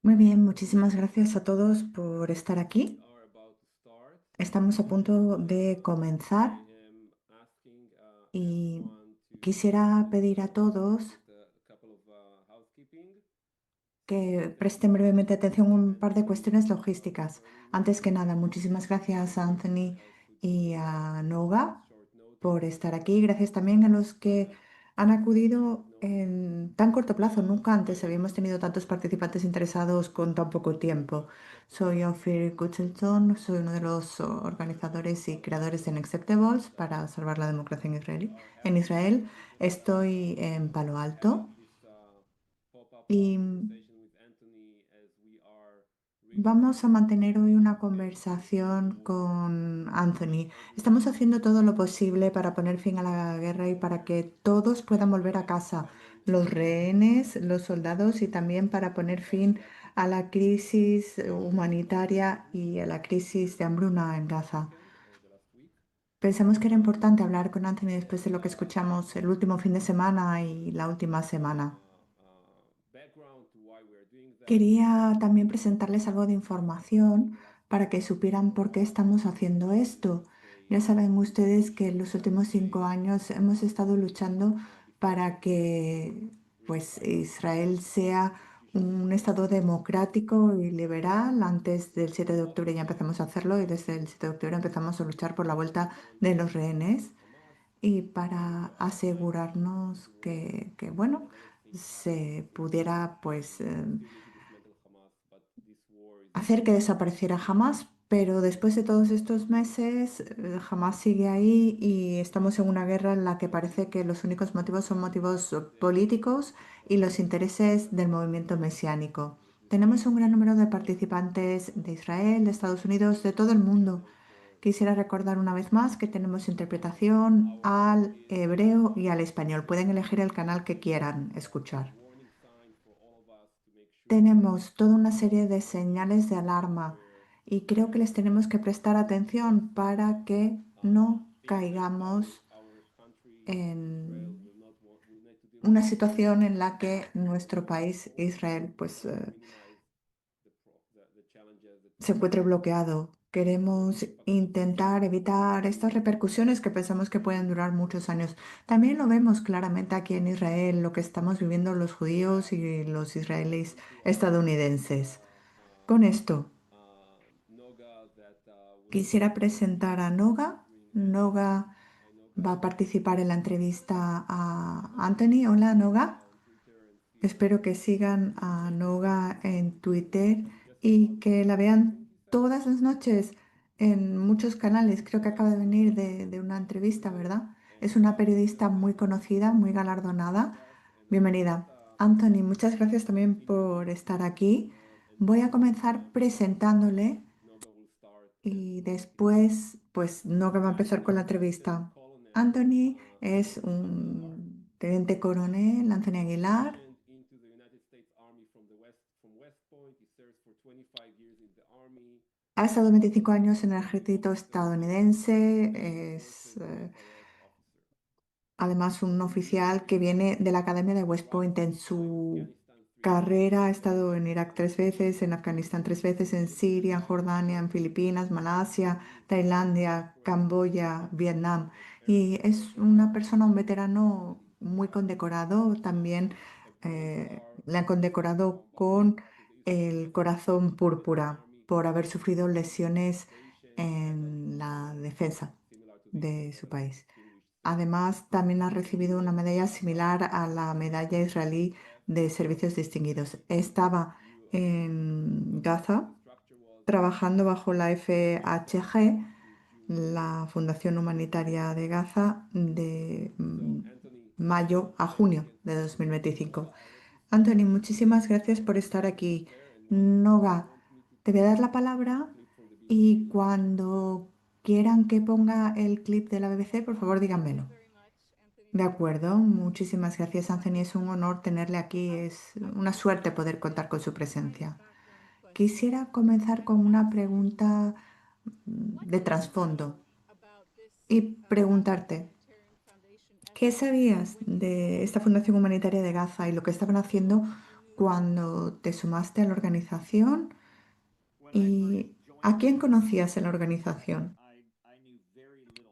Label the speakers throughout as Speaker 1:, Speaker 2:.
Speaker 1: Muy bien, muchísimas gracias a todos por estar aquí. Estamos a punto de comenzar y quisiera pedir a todos que presten brevemente atención a un par de cuestiones logísticas. Antes que nada, muchísimas gracias a Anthony y a Noga por estar aquí. Gracias también a los que han acudido en tan corto plazo. Nunca antes habíamos tenido tantos participantes interesados con tan poco tiempo. Soy Ophir Kutchelton, soy uno de los organizadores y creadores de Unacceptables para salvar la democracia en Israel. Estoy en Palo Alto y vamos a mantener hoy una conversación con Anthony. Estamos haciendo todo lo posible para poner fin a la guerra y para que todos puedan volver a casa, los rehenes, los soldados y también para poner fin a la crisis humanitaria y a la crisis de hambruna en Gaza. Pensamos que era importante hablar con Anthony después de lo que escuchamos el último fin de semana y la última semana. Quería también presentarles algo de información para que supieran por qué estamos haciendo esto. Ya saben ustedes que en los últimos 5 años hemos estado luchando para que pues, Israel sea un estado democrático y liberal. Antes del 7 de octubre ya empezamos a hacerlo y desde el 7 de octubre empezamos a luchar por la vuelta de los rehenes y para asegurarnos bueno, se pudiera pues hacer que desapareciera Hamas, pero después de todos estos meses, Hamas sigue ahí y estamos en una guerra en la que parece que los únicos motivos son motivos políticos y los intereses del movimiento mesiánico. Tenemos un gran número de participantes de Israel, de Estados Unidos, de todo el mundo. Quisiera recordar una vez más que tenemos interpretación al hebreo y al español. Pueden elegir el canal que quieran escuchar. Tenemos toda una serie de señales de alarma y creo que les tenemos que prestar atención para que no caigamos en una situación en la que nuestro país, Israel, pues se encuentre bloqueado. Queremos intentar evitar estas repercusiones que pensamos que pueden durar muchos años. También lo vemos claramente aquí en Israel, lo que estamos viviendo los judíos y los israelíes estadounidenses. Con esto, quisiera presentar a Noga. Noga va a participar en la entrevista a Anthony. Hola, Noga. Espero que sigan a Noga en Twitter y que la vean todas las noches en muchos canales. Creo que acaba de venir de una entrevista, ¿verdad? Es una periodista muy conocida, muy galardonada. Bienvenida. Anthony, muchas gracias también por estar aquí. Voy a comenzar presentándole y después, pues, Noga va a empezar con la entrevista. Anthony es un teniente coronel, Anthony Aguilar. Ha estado 25 años en el ejército estadounidense, es además un oficial que viene de la Academia de West Point. En su carrera ha estado en Irak 3 veces, en Afganistán 3 veces, en Siria, en Jordania, en Filipinas, Malasia, Tailandia, Camboya, Vietnam. Y es una persona, un veterano muy condecorado. También le han condecorado con el corazón púrpura por haber sufrido lesiones en la defensa de su país. Además, también ha recibido una medalla similar a la medalla israelí de servicios distinguidos. Estaba en Gaza trabajando bajo la FHG, la Fundación Humanitaria de Gaza, de mayo a junio de 2025. Anthony, muchísimas gracias por estar aquí. Noga, te voy a dar la palabra y cuando quieran que ponga el clip de la BBC, por favor, díganmelo. De acuerdo, muchísimas gracias, Anthony. Es un honor tenerle aquí, es una suerte poder contar con su presencia. Quisiera comenzar con una pregunta de trasfondo y preguntarte, ¿Qué sabías de esta Fundación Humanitaria de Gaza y lo que estaban haciendo cuando te sumaste a la organización? ¿Y a quién conocías en la organización?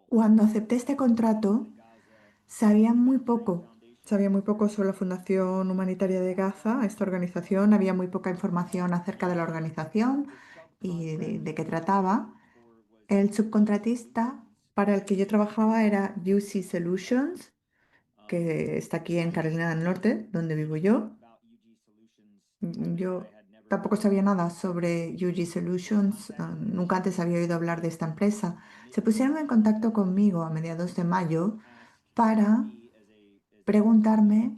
Speaker 1: Cuando acepté este contrato, sabía muy poco sobre la Fundación Humanitaria de Gaza, esta organización, había muy poca información acerca de la organización y de qué trataba. El subcontratista para el que yo trabajaba era UC Solutions, que está aquí en Carolina del Norte, donde vivo yo. Yo tampoco sabía nada sobre UG Solutions, nunca antes había oído hablar de esta empresa. Se pusieron en contacto conmigo a mediados de mayo para preguntarme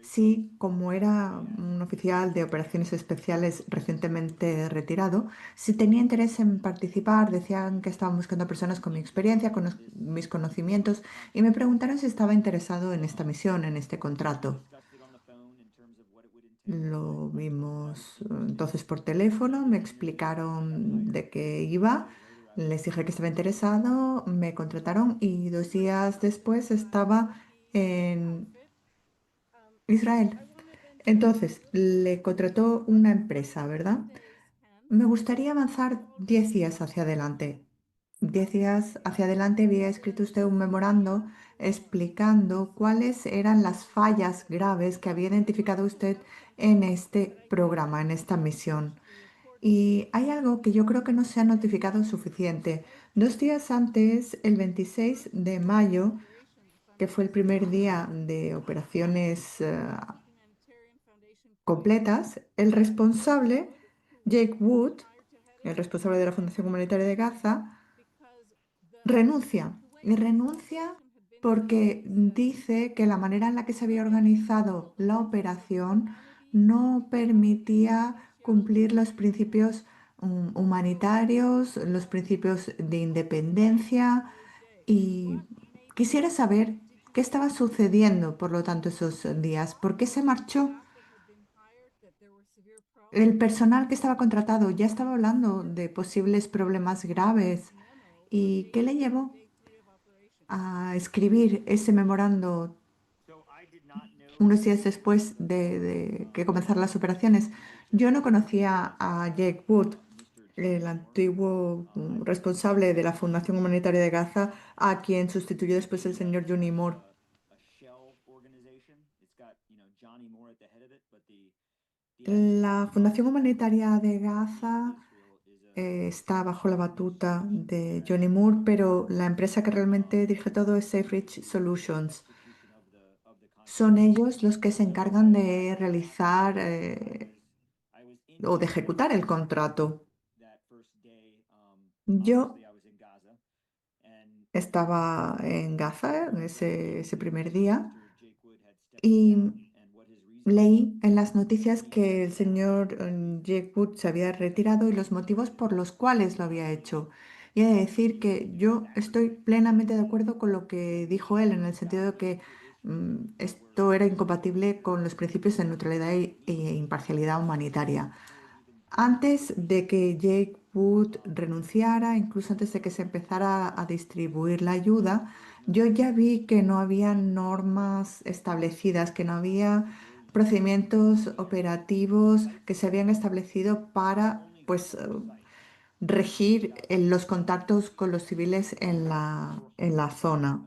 Speaker 1: si, como era un oficial de operaciones especiales recientemente retirado, si tenía interés en participar. Decían que estaban buscando personas con mi experiencia, con mis conocimientos, y me preguntaron si estaba interesado en esta misión, en este contrato. Lo vimos entonces por teléfono, me explicaron de qué iba, les dije que estaba interesado, me contrataron y 2 días después estaba en Israel. Entonces, le contrató una empresa, ¿verdad? Me gustaría avanzar 10 días hacia adelante. 10 días hacia adelante había escrito usted un memorando explicando cuáles eran las fallas graves que había identificado usted en este programa, en esta misión. Y hay algo que yo creo que no se ha notificado suficiente. 2 días antes, el 26 de mayo, que fue el primer día de operaciones completas, el responsable, Jake Wood, el responsable de la Fundación Humanitaria de Gaza, renuncia. Y renuncia porque dice que la manera en la que se había organizado la operación no permitía cumplir los principios humanitarios, los principios de independencia. Y quisiera saber qué estaba sucediendo, por lo tanto, esos días. ¿Por qué se marchó? El personal que estaba contratado ya estaba hablando de posibles problemas graves. ¿Y qué le llevó a escribir ese memorando unos días después de que comenzaran las operaciones? Yo no conocía a Jake Wood, el antiguo responsable de la Fundación Humanitaria de Gaza, a quien sustituyó después el señor Johnny Moore. La Fundación Humanitaria de Gaza está bajo la batuta de Johnny Moore, pero la empresa que realmente dirige todo es Safe Reach Solutions. Son ellos los que se encargan de realizar o de ejecutar el contrato. Yo estaba en Gaza ese primer día y leí en las noticias que el señor Jake Wood se había retirado y los motivos por los cuales lo había hecho. Y he de decir que yo estoy plenamente de acuerdo con lo que dijo él, en el sentido de que esto era incompatible con los principios de neutralidad e imparcialidad humanitaria. Antes de que Jake Wood renunciara, incluso antes de que se empezara a distribuir la ayuda, yo ya vi que no había normas establecidas, que no había procedimientos operativos que se habían establecido para, pues, regir los contactos con los civiles en la zona.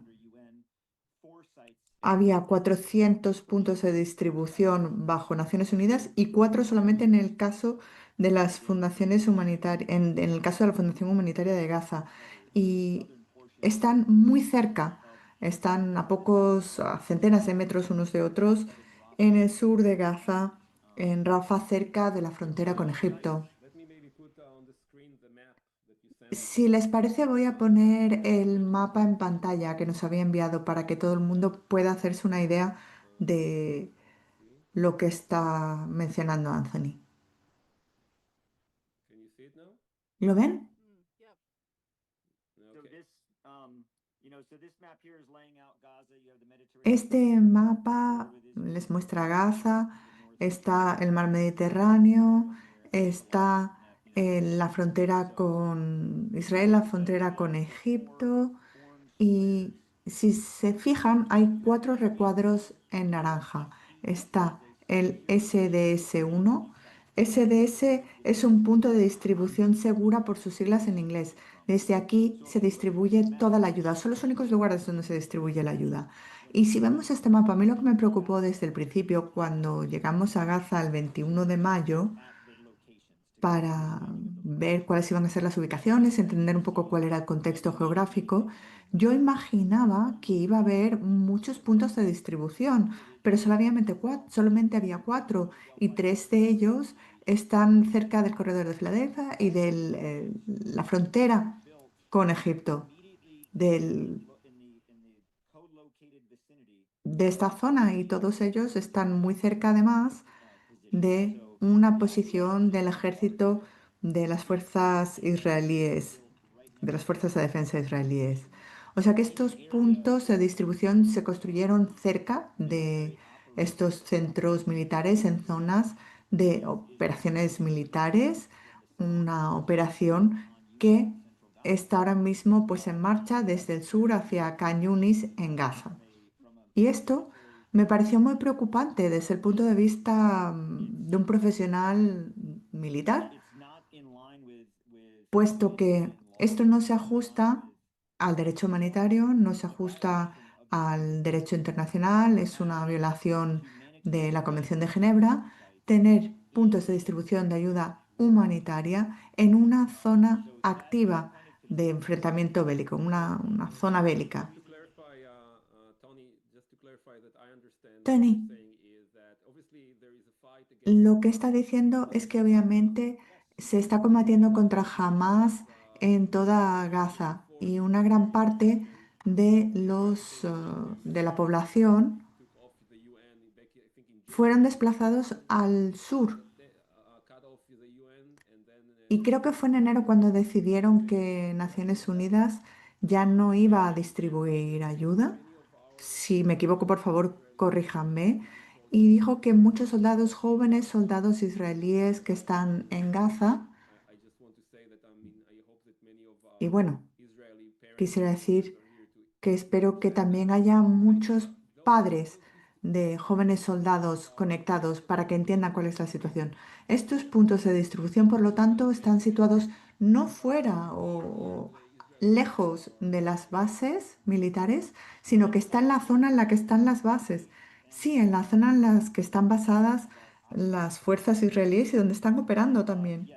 Speaker 1: Había 400 puntos de distribución bajo Naciones Unidas y 4 solamente en el caso de las fundaciones humanitarias, en el caso de la Fundación Humanitaria de Gaza. Y están muy cerca, están a centenas de metros unos de otros, en el sur de Gaza, en Rafah, cerca de la frontera con Egipto. Si les parece, voy a poner el mapa en pantalla que nos había enviado para que todo el mundo pueda hacerse una idea de lo que está mencionando Anthony. ¿Lo ven? Este mapa les muestra Gaza, está el mar Mediterráneo, está la frontera con Israel, la frontera con Egipto. Y Si se fijan, hay cuatro recuadros en naranja. Está el SDS-1. SDS es un punto de distribución segura por sus siglas en inglés. Desde aquí se distribuye toda la ayuda. Son los únicos lugares donde se distribuye la ayuda. Y si vemos este mapa, a mí lo que me preocupó desde el principio, cuando llegamos a Gaza el 21 de mayo, para ver cuáles iban a ser las ubicaciones, entender un poco cuál era el contexto geográfico, yo imaginaba que iba a haber muchos puntos de distribución, pero solamente había cuatro y tres de ellos están cerca del corredor de Filadelfia y de la frontera con Egipto, del- de esta zona, y todos ellos están muy cerca además de una posición del ejército de las fuerzas israelíes, de las fuerzas de defensa israelíes. O sea que estos puntos de distribución se construyeron cerca de estos centros militares en zonas de operaciones militares, una operación que está ahora mismo pues en marcha desde el sur hacia Khan Yunis en Gaza. Y esto me pareció muy preocupante desde el punto de vista de un profesional militar, puesto que esto no se ajusta al derecho humanitario, no se ajusta al derecho internacional, es una violación de la Convención de Ginebra, tener puntos de distribución de ayuda humanitaria en una zona activa de enfrentamiento bélico, una zona bélica.
Speaker 2: To clarify, Tony, just to clarify that I understand what
Speaker 1: Tony,
Speaker 2: you're saying is that obviously there is a fight against
Speaker 1: lo que está
Speaker 2: Hamas.
Speaker 1: diciendo es que obviamente se está combatiendo contra Hamas en toda
Speaker 2: And
Speaker 1: Gaza,
Speaker 2: for
Speaker 1: y una gran parte de de la población
Speaker 2: took off the UN back, I think in June,
Speaker 1: fueron desplazados al sur.
Speaker 2: cut off the UN, and then
Speaker 1: Y creo que fue en enero cuando decidieron que Naciones Unidas ya no iba a distribuir ayuda.
Speaker 2: many of our
Speaker 1: Si me equivoco, por favor, corríjanme.
Speaker 2: told
Speaker 1: Y dijo que muchos soldados jóvenes, soldados israelíes que están en Gaza,
Speaker 2: I just want to say that I mean I hope that many of
Speaker 1: y
Speaker 2: our
Speaker 1: bueno,
Speaker 2: Israeli parents and
Speaker 1: quisiera
Speaker 2: listeners
Speaker 1: decir
Speaker 2: are here to
Speaker 1: que espero que
Speaker 2: understand that.
Speaker 1: también haya
Speaker 2: Like
Speaker 1: muchos padres
Speaker 2: those
Speaker 1: de jóvenes soldados conectados para que entiendan cuál es la situación. Estos
Speaker 2: and
Speaker 1: puntos de distribución, por lo tanto, están situados no fuera o
Speaker 2: the Israeli
Speaker 1: lejos de las bases militares, sino que está en la zona en la que están las bases. Sí, en la zona en las que están basadas las fuerzas israelíes y donde están operando también,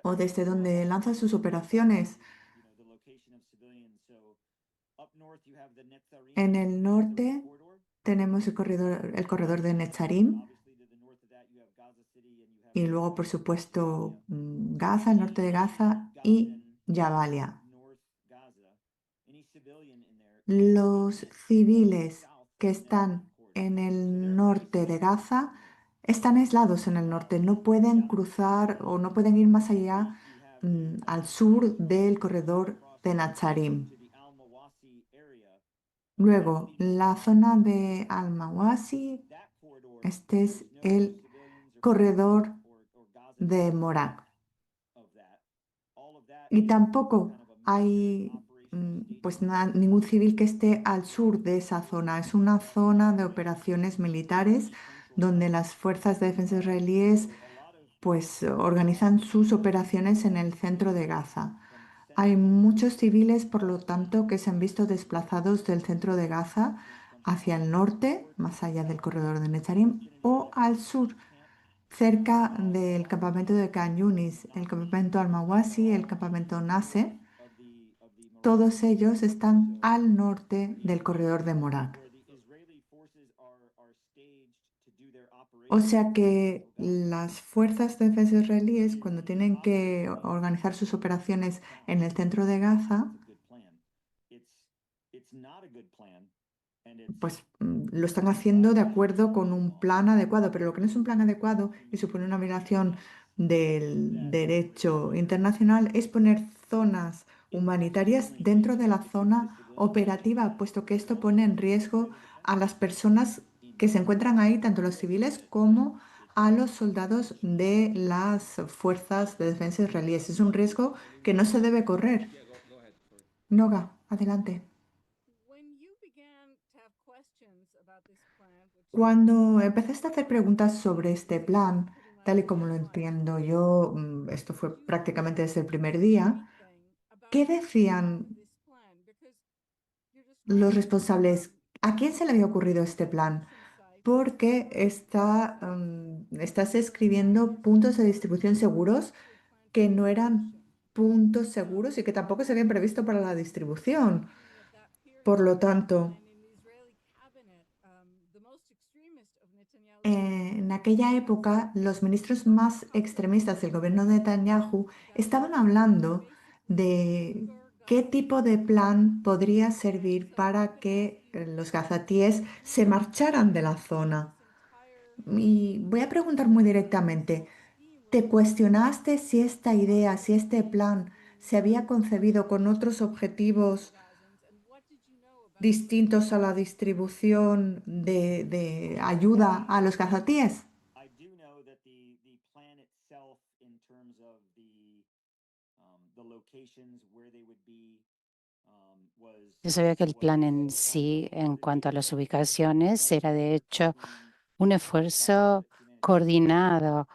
Speaker 1: o desde donde lanzan sus operaciones. En el norte tenemos el corredor de Netzarim, y luego, por supuesto, Gaza, el norte de Gaza y Jabalia. Los civiles que están en el norte de Gaza están aislados en el norte, no pueden cruzar o no pueden ir más allá, al sur del corredor de Netzarim. Luego, la zona de Al-Mawasi, este es el corredor de Morak. Y tampoco hay pues ningún civil que esté al sur de esa zona. Es una zona de operaciones militares donde las fuerzas de defensa israelíes pues organizan sus operaciones en el centro de Gaza. Hay muchos civiles, por lo tanto, que se han visto desplazados del centro de Gaza hacia el norte, más allá del corredor de Netzarim, o al sur, cerca del campamento de Khan Yunis, el campamento Al-Mawasi, el campamento Nasser. Todos ellos están al norte del corredor de Morak. O sea que las fuerzas de defensa israelíes, cuando tienen que organizar sus operaciones en el centro de Gaza, pues lo están haciendo de acuerdo con un plan adecuado, pero lo que no es un plan adecuado y supone una violación del derecho internacional es poner zonas humanitarias dentro de la zona operativa, puesto que esto pone en riesgo a las personas que se encuentran ahí, tanto los civiles como a los soldados de las fuerzas de defensa israelíes. Es un riesgo que no se debe correr.
Speaker 2: yeah, go ahead. Sorry.
Speaker 1: Noga, adelante. Cuando empezaste a hacer preguntas sobre este plan, tal y como lo entiendo yo, esto fue prácticamente desde el primer día, ¿qué decían los responsables? ¿A quién se le había ocurrido este plan? Porque estás escribiendo puntos de distribución seguros que no eran puntos seguros y que tampoco se habían previsto para la distribución. Por lo tanto, en aquella época, los ministros más extremistas del gobierno de Netanyahu estaban hablando de qué tipo de plan podría servir para que los gazatíes se marcharan de la zona. Y voy a preguntar muy directamente, ¿te cuestionaste si esta idea, si este plan se había concebido con otros objetivos distintos a la distribución de ayuda a los gazatíes?
Speaker 3: I do know that the plan itself, in terms of the locations where they would be,
Speaker 4: Yo sabía que el plan en sí, en cuanto a las ubicaciones, era de hecho un esfuerzo coordinado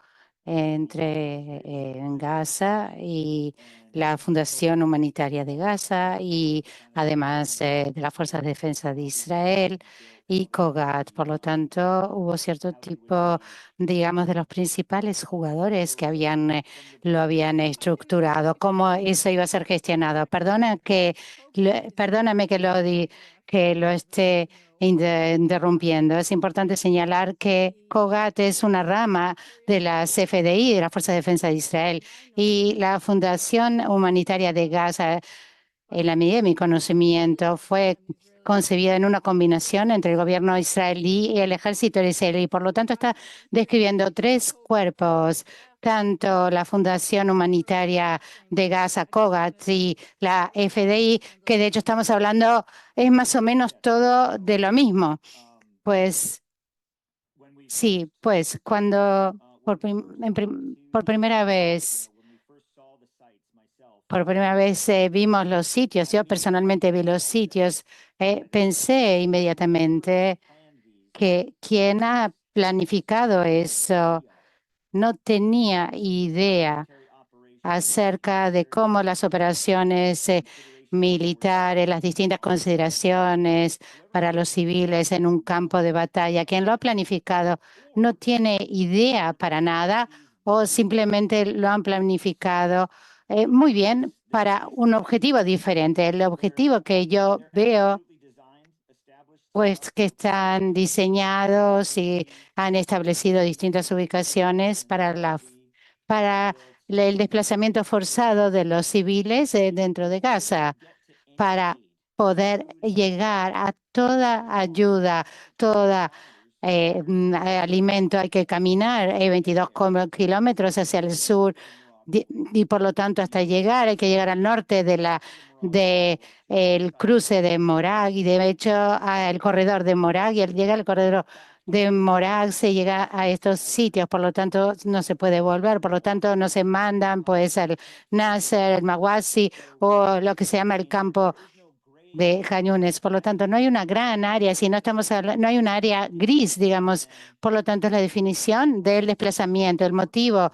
Speaker 4: entre en Gaza y la Fundación Humanitaria de Gaza y además de las Fuerzas de Defensa de Israel y COGAT. Por lo tanto, hubo cierto tipo, digamos, de los principales jugadores que lo habían estructurado, cómo eso iba a ser gestionado. Perdóname que lo esté interrumpiendo. Es importante señalar que COGAT es una rama de la CFDI, de la Fuerza de Defensa de Israel, y la Fundación Humanitaria de Gaza, en la medida de mi conocimiento, fue concebida en una combinación entre el gobierno israelí y el ejército israelí. Por lo tanto, está describiendo tres cuerpos, tanto la Fundación Humanitaria de Gaza, COGAT, y la FDI, que de hecho estamos hablando, es más o menos todo de lo mismo. Pues sí, pues cuando por primera vez vimos los sitios, yo personalmente vi los sitios, pensé inmediatamente que quien ha planificado eso no tenía idea acerca de cómo las operaciones militares, las distintas consideraciones para los civiles en un campo de batalla. Quien lo ha planificado no tiene idea para nada o simplemente lo han planificado muy bien para un objetivo diferente. El objetivo que yo veo, pues que están diseñados y han establecido distintas ubicaciones para el desplazamiento forzado de los civiles dentro de Gaza, para poder llegar a toda ayuda, toda alimento. Hay que caminar 22 kilómetros hacia el sur y por lo tanto hasta llegar, hay que llegar al norte de el cruce de Morag y de hecho al corredor de Morag, y al llegar al corredor de Morag se llega a estos sitios, por lo tanto no se puede volver, por lo tanto no se mandan pues al Nasser, el Mawasi o lo que se llama el campo de Cañones. Por lo tanto, no hay una gran área, si no estamos no hay un área gris, digamos. Por lo tanto, es la definición del desplazamiento, el motivo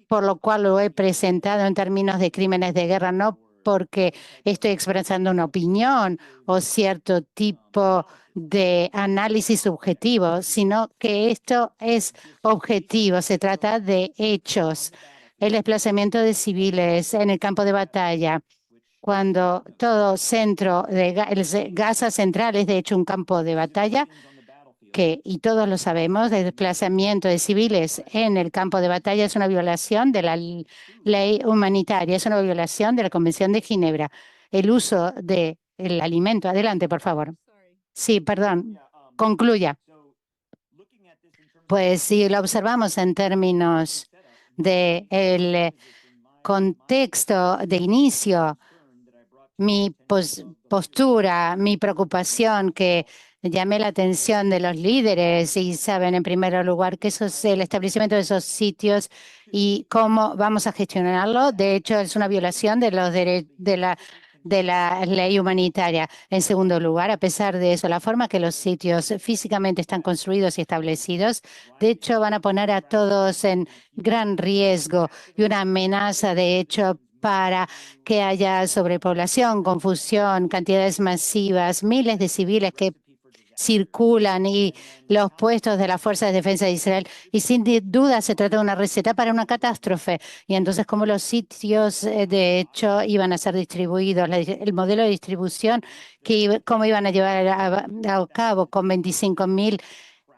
Speaker 4: por lo cual lo he presentado en términos de crímenes de guerra, no porque estoy expresando una opinión o cierto tipo de análisis subjetivo, sino que esto es objetivo, se trata de hechos. El desplazamiento de civiles en el campo de batalla, cuando todo centro de Gaza Central es de hecho un campo de batalla, y todos lo sabemos, el desplazamiento de civiles en el campo de batalla es una violación de la ley humanitaria, es una violación de la Convención de Ginebra. El uso del alimento. Adelante, por favor. Sí, perdón. Concluya. Pues si lo observamos en términos del contexto de inicio, mi postura, mi preocupación, que llamé la atención de los líderes y saben en primer lugar que eso es el establecimiento de esos sitios y cómo vamos a gestionarlo. De hecho, es una violación de de la ley humanitaria. En segundo lugar, a pesar de eso, la forma que los sitios físicamente están construidos y establecidos, de hecho, van a poner a todos en gran riesgo y una amenaza, de hecho, para que haya sobrepoblación, confusión, cantidades masivas, miles de civiles que circulan y los puestos de las Fuerzas de Defensa de Israel. Y sin duda se trata de una receta para una catástrofe. Y entonces, ¿cómo los sitios, de hecho, iban a ser distribuidos? El modelo de distribución, cómo iban a llevar a cabo con 25.000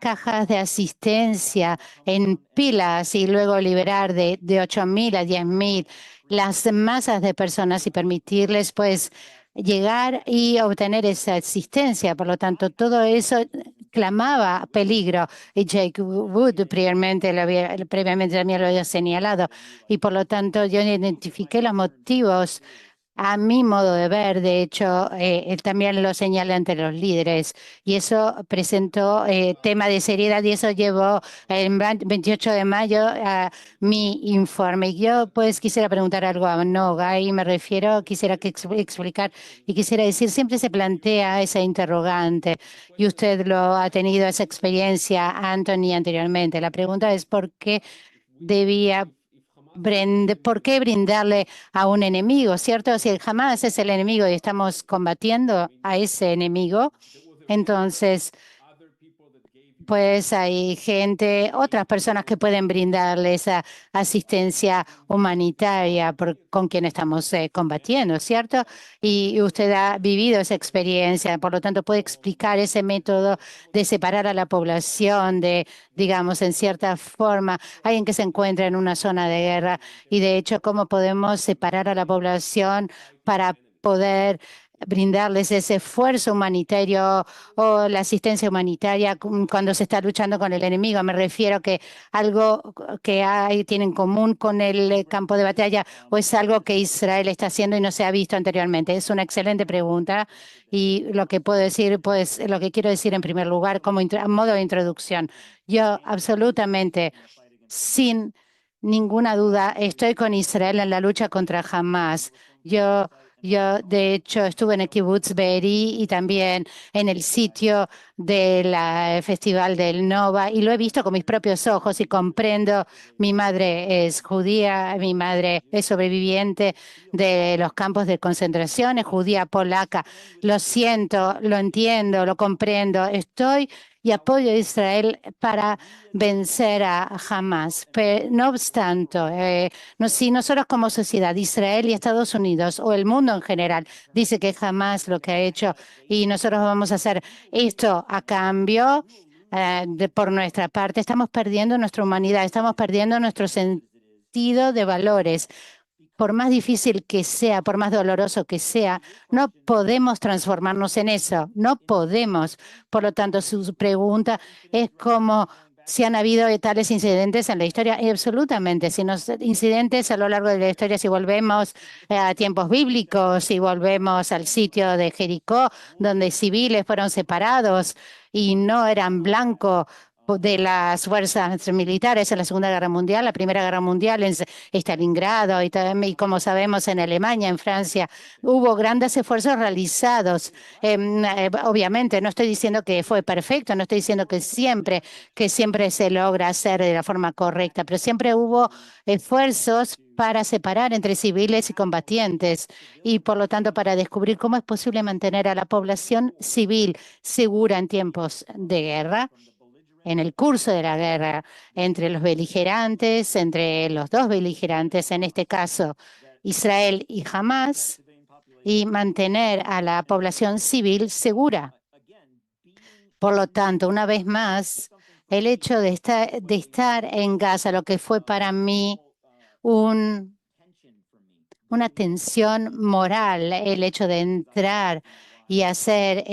Speaker 4: cajas de asistencia en pilas y luego liberar de 8.000 a 10.000 las masas de personas y permitirles, pues, llegar y obtener esa asistencia. Por lo tanto, todo eso clamaba peligro y Jake Wood previamente también lo había señalado y por lo tanto yo identifiqué los motivos. A mi modo de ver, de hecho, él también lo señala ante los líderes y eso presentó tema de seriedad y eso llevó el 28 de mayo a mi informe. Yo pues quisiera preguntar algo a Noga y me refiero, quisiera que explicar y quisiera decir, siempre se plantea esa interrogante y usted lo ha tenido esa experiencia, Anthony, anteriormente. La pregunta es ¿por qué debía ¿por qué brindarle a un enemigo, cierto? Si el Hamas es el enemigo y estamos combatiendo a ese enemigo, entonces, pues hay otras personas que pueden brindarle esa asistencia humanitaria con quien estamos combatiendo, ¿cierto? Y usted ha vivido esa experiencia, por lo tanto puede explicar ese método de separar a la población de, digamos, en cierta forma, alguien que se encuentra en una zona de guerra y de hecho cómo podemos separar a la población para poder brindarles ese esfuerzo humanitario o la asistencia humanitaria cuando se está luchando con el enemigo. Me refiero que algo que tiene en común con el campo de batalla o es algo que Israel está haciendo y no se ha visto anteriormente. Es una excelente pregunta y lo que puedo decir, pues lo que quiero decir en primer lugar como a modo de introducción, yo absolutamente sin ninguna duda estoy con Israel en la lucha contra Hamas. Yo, de hecho, estuve en el Kibbutz Be'eri y también en el sitio del Festival del Nova y lo he visto con mis propios ojos y comprendo. Mi madre es judía, mi madre es sobreviviente de los campos de concentración, es judía polaca. Lo siento, lo entiendo, lo comprendo. Estoy y apoyo a Israel para vencer a Hamas. Pero, no obstante, si nosotros como sociedad, Israel y Estados Unidos o el mundo en general, dice que Hamas lo que ha hecho y nosotros vamos a hacer esto a cambio por nuestra parte, estamos perdiendo nuestra humanidad, estamos perdiendo nuestro sentido de valores. Por más difícil que sea, por más doloroso que sea, no podemos transformarnos en eso, no podemos. Por lo tanto, su pregunta es como si han habido tales incidentes en la historia. Y absolutamente, si nos incidentes a lo largo de la historia, si volvemos a tiempos bíblicos, si volvemos al sitio de Jericó, donde civiles fueron separados y no eran blancos de las fuerzas militares en la Segunda Guerra Mundial, la Primera Guerra Mundial en Stalingrado y como sabemos en Alemania, en Francia, hubo grandes esfuerzos realizados. Obviamente, no estoy diciendo que fue perfecto, no estoy diciendo que siempre se logra hacer de la forma correcta, pero siempre hubo esfuerzos para separar entre civiles y combatientes y, por lo tanto, para descubrir cómo es posible mantener a la población civil segura en tiempos de guerra en el curso de la guerra entre los beligerantes, entre los dos beligerantes, en este caso Israel y Hamas, y mantener a la población civil segura. Por lo tanto, una vez más, el hecho de estar en Gaza, lo que fue para mí una tensión moral, el hecho de entrar y hacer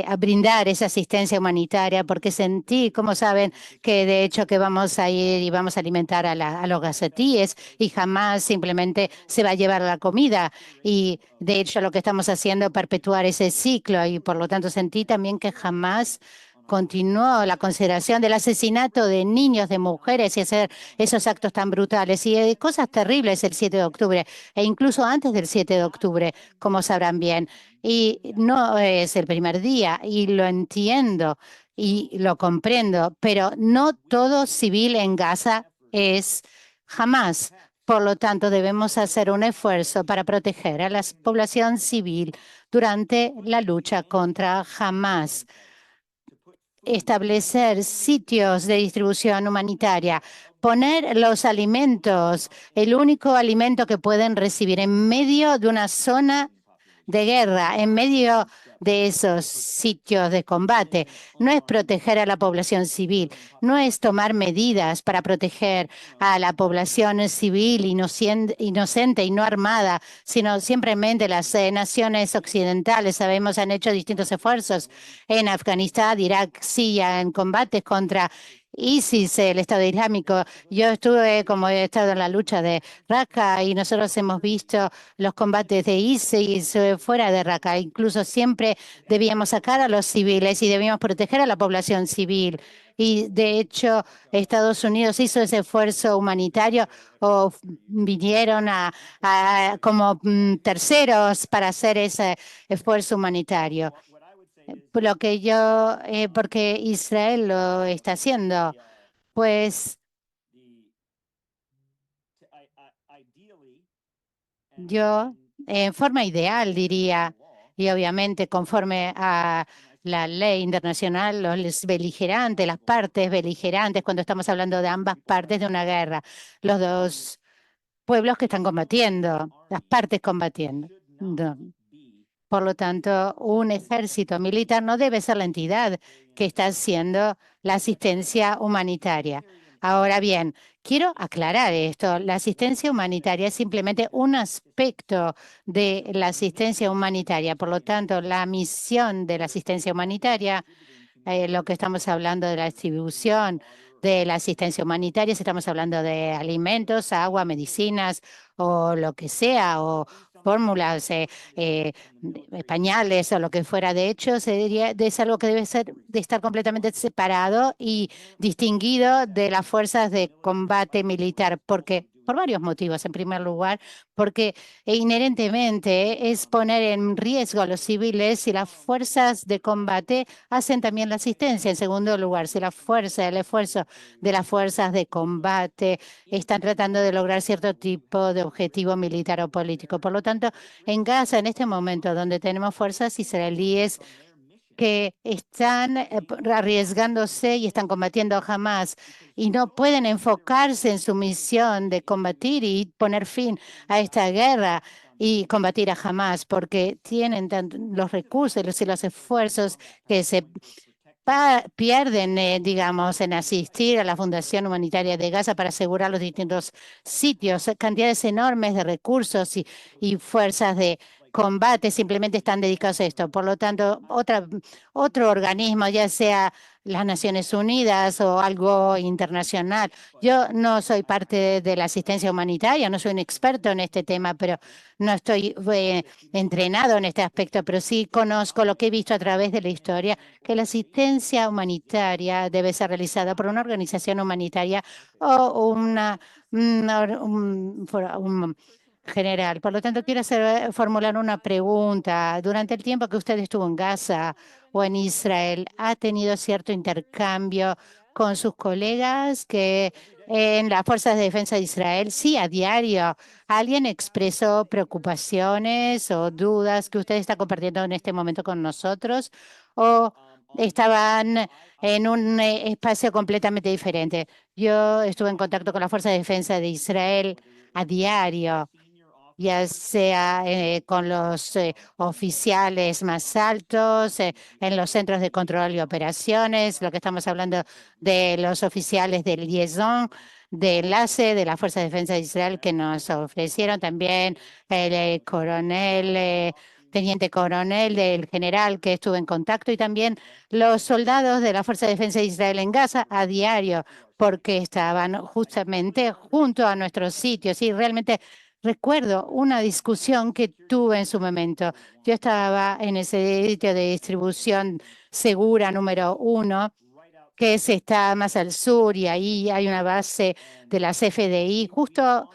Speaker 4: a brindar esa asistencia humanitaria, porque sentí, como saben, que de hecho que vamos a ir y vamos a alimentar a los gazatíes y jamás simplemente se va a llevar la comida. Y de hecho lo que estamos haciendo es perpetuar ese ciclo y por lo tanto sentí también que jamás continuó la consideración del asesinato de niños, de mujeres y hacer esos actos tan brutales y cosas terribles el 7 de octubre e incluso antes del 7 de octubre, como sabrán bien. Y no es el primer día y lo entiendo y lo comprendo, pero no todo civil en Gaza es Hamás. Por lo tanto, debemos hacer un esfuerzo para proteger a la población civil durante la lucha contra Hamás. Establecer sitios de distribución humanitaria, poner los alimentos, el único alimento que pueden recibir en medio de una zona de guerra, en medio de esos sitios de combate. No es proteger a la población civil, no es tomar medidas para proteger a la población civil inocente y no armada, sino simplemente las naciones occidentales, sabemos, han hecho distintos esfuerzos en Afganistán, Irak, Siria, en combates contra ISIS, el Estado Islámico. Yo estuve, como he estado en la lucha de Raqqa y nosotros hemos visto los combates de ISIS fuera de Raqqa. Incluso siempre debíamos sacar a los civiles y debíamos proteger a la población civil. Y de hecho, Estados Unidos hizo ese esfuerzo humanitario o vinieron como terceros para hacer ese esfuerzo humanitario. Lo que porque Israel lo está haciendo, pues yo, en forma ideal, diría, y obviamente conforme a la ley internacional, los beligerantes, las partes beligerantes, cuando estamos hablando de ambas partes de una guerra, los dos pueblos que están combatiendo, las partes combatiendo. No. Por lo tanto, un ejército militar no debe ser la entidad que está haciendo la asistencia humanitaria. Ahora bien, quiero aclarar esto. La asistencia humanitaria es simplemente un aspecto de la asistencia humanitaria. Por lo tanto, la misión de la asistencia humanitaria, lo que estamos hablando de la distribución de la asistencia humanitaria, si estamos hablando de alimentos, agua, medicinas o lo que sea, o fórmulas, pañales o lo que fuera. De hecho, es algo que debe ser de estar completamente separado y distinguido de las fuerzas de combate militar, porque por varios motivos. En primer lugar, porque inherentemente es poner en riesgo a los civiles si las fuerzas de combate hacen también la asistencia. En segundo lugar, si el esfuerzo de las fuerzas de combate están tratando de lograr cierto tipo de objetivo militar o político. Por lo tanto, en Gaza, en este momento, donde tenemos fuerzas israelíes que están arriesgándose y están combatiendo a Hamás y no pueden enfocarse en su misión de combatir y poner fin a esta guerra y combatir a Hamás porque tienen los recursos y los esfuerzos que se pierden, digamos, en asistir a la Fundación Humanitaria de Gaza para asegurar los distintos sitios. Cantidades enormes de recursos y fuerzas de combate simplemente están dedicados a esto. Por lo tanto, otro organismo, ya sea las Naciones Unidas o algo internacional. Yo no soy parte de la asistencia humanitaria, no soy un experto en este tema, pero no estoy entrenado en este aspecto, pero sí conozco lo que he visto a través de la historia, que la asistencia humanitaria debe ser realizada por una organización humanitaria o un general. Por lo tanto, quiero formular una pregunta. Durante el tiempo que usted estuvo en Gaza o en Israel, ¿ha tenido cierto intercambio con sus colegas que en las Fuerzas de Defensa de Israel? Sí, a diario. ¿Alguien expresó preocupaciones o dudas que usted está compartiendo en este momento con nosotros? ¿O estaban en un espacio completamente diferente? Yo estuve en contacto con la Fuerza de Defensa de Israel a diario, ya sea con los oficiales más altos, en los centros de control y operaciones, lo que estamos hablando de los oficiales de liaison, de enlace de la Fuerza de Defensa de Israel que nos ofrecieron también el teniente coronel del general que estuvo en contacto y también los soldados de la Fuerza de Defensa de Israel en Gaza a diario porque estaban justamente junto a nuestros sitios y realmente Recuerdo una discusión que tuve en su momento. Yo estaba en ese sitio de distribución segura número 1, que está más al sur, y ahí hay una base de las FDI justo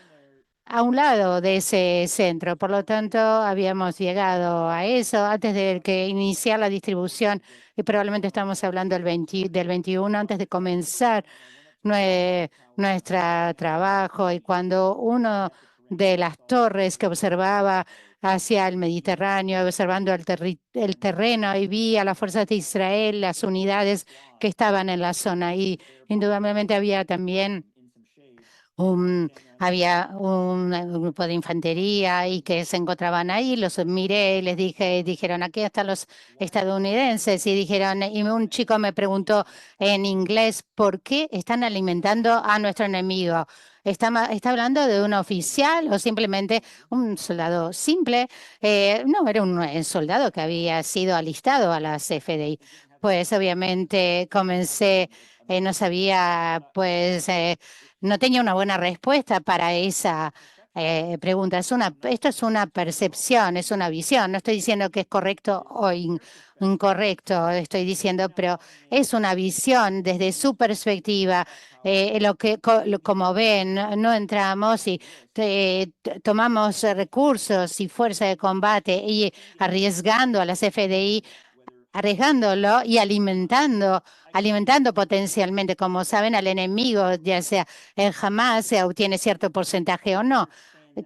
Speaker 4: a un lado de ese centro. Por lo tanto, habíamos llegado a eso antes de que iniciar la distribución, y probablemente estamos hablando del 21, antes de comenzar nuestro trabajo, y cuando uno de las torres que observaba hacia el Mediterráneo, observando el terreno, y vi a las fuerzas de Israel, las unidades que estaban en la zona, y indudablemente había también un, había un grupo de infantería y que se encontraban ahí. Los miré y les dijeron, aquí están los estadounidenses, y dijeron, y un chico me preguntó en inglés, ¿por qué están alimentando a nuestro enemigo? ¿Está hablando de un oficial o simplemente un soldado simple? No, era un soldado que había sido alistado a las FDI. Pues obviamente comencé, no sabía, pues no tenía una buena respuesta para esa pregunta. Esto es una percepción, es una visión. No estoy diciendo que es correcto o incorrecto, estoy diciendo, pero es una visión desde su perspectiva. Como ven, no entramos y tomamos recursos y fuerza de combate y arriesgando a las FDI, arriesgándolo y alimentando potencialmente, como saben, al enemigo, ya sea en Hamas, se obtiene cierto porcentaje o no.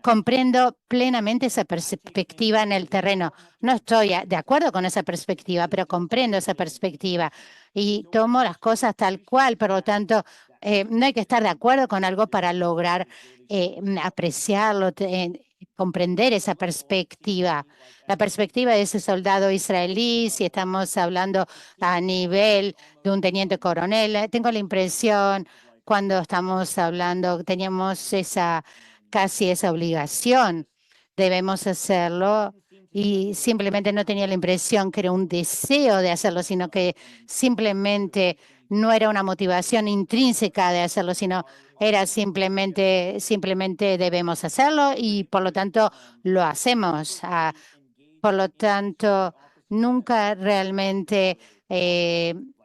Speaker 4: Comprendo plenamente esa perspectiva en el terreno. No estoy de acuerdo con esa perspectiva, pero comprendo esa perspectiva y tomo las cosas tal cual. Por lo tanto, no hay que estar de acuerdo con algo para lograr apreciarlo, comprender esa perspectiva. La perspectiva de ese soldado israelí, si estamos hablando a nivel de un teniente coronel, tengo la impresión, cuando estamos hablando, teníamos casi esa obligación, debemos hacerlo, y simplemente no tenía la impresión que era un deseo de hacerlo, sino que simplemente no era una motivación intrínseca de hacerlo, sino era simplemente debemos hacerlo y por lo tanto lo hacemos. Por lo tanto, nunca realmente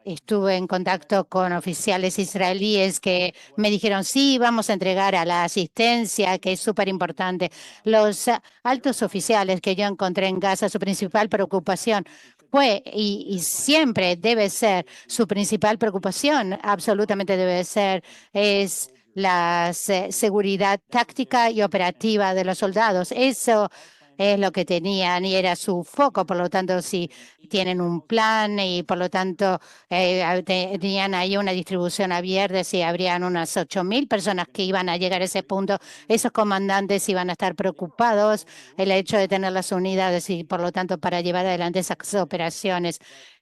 Speaker 4: estuve en contacto con oficiales israelíes que me dijeron, sí, vamos a entregar a la asistencia, que es súper importante. Los altos oficiales que yo encontré en Gaza, su principal preocupación fue, y siempre debe ser su principal preocupación, absolutamente debe ser, es la seguridad táctica y operativa de los soldados. Eso es lo que tenían y era su foco. Por lo tanto, si tienen un plan y por lo tanto tenían ahí una distribución abierta, si habrían unas 8.000 personas que iban a llegar a ese punto, esos comandantes iban a estar preocupados el hecho de tener las unidades y por lo tanto para llevar adelante esas operaciones.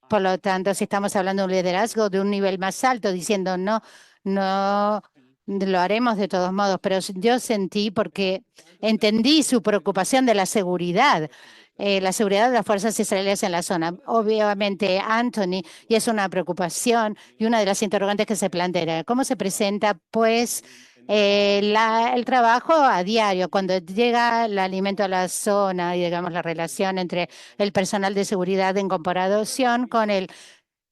Speaker 4: Por lo tanto, si estamos hablando de un liderazgo de un nivel más alto, diciendo no, no lo haremos de todos modos, pero yo sentí, porque entendí su preocupación de la seguridad de las fuerzas israelíes en la zona. Obviamente, Anthony, y es una preocupación y una de las interrogantes que se plantea, ¿cómo se presenta, pues, el trabajo a diario, cuando llega el alimento a la zona y, digamos, la relación entre el personal de seguridad en comparación con el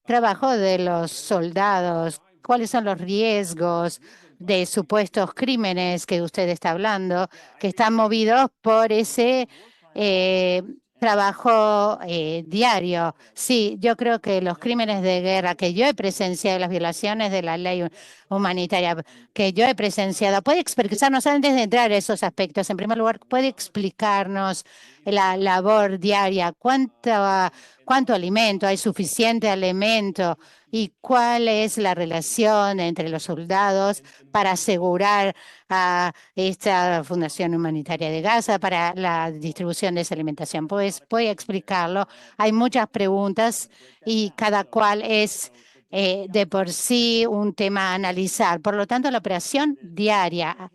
Speaker 4: trabajo de los soldados? ¿Cuáles son los riesgos de supuestos crímenes que usted está hablando, que están movidos por ese eh, trabajo diario? Sí, yo creo que los crímenes de guerra que yo he presenciado, las violaciones de la ley humanitaria que yo he presenciado, puede explicarnos, antes de entrar a esos aspectos, en primer lugar, puede explicarnos la labor diaria, cuánto alimento, hay suficiente alimento, y cuál es la relación entre los soldados para asegurar a esta Fundación Humanitaria de Gaza para la distribución de esa alimentación. Pues voy a explicarlo. Hay muchas preguntas y cada cual es de por sí un tema a analizar. Por lo tanto, la operación diaria,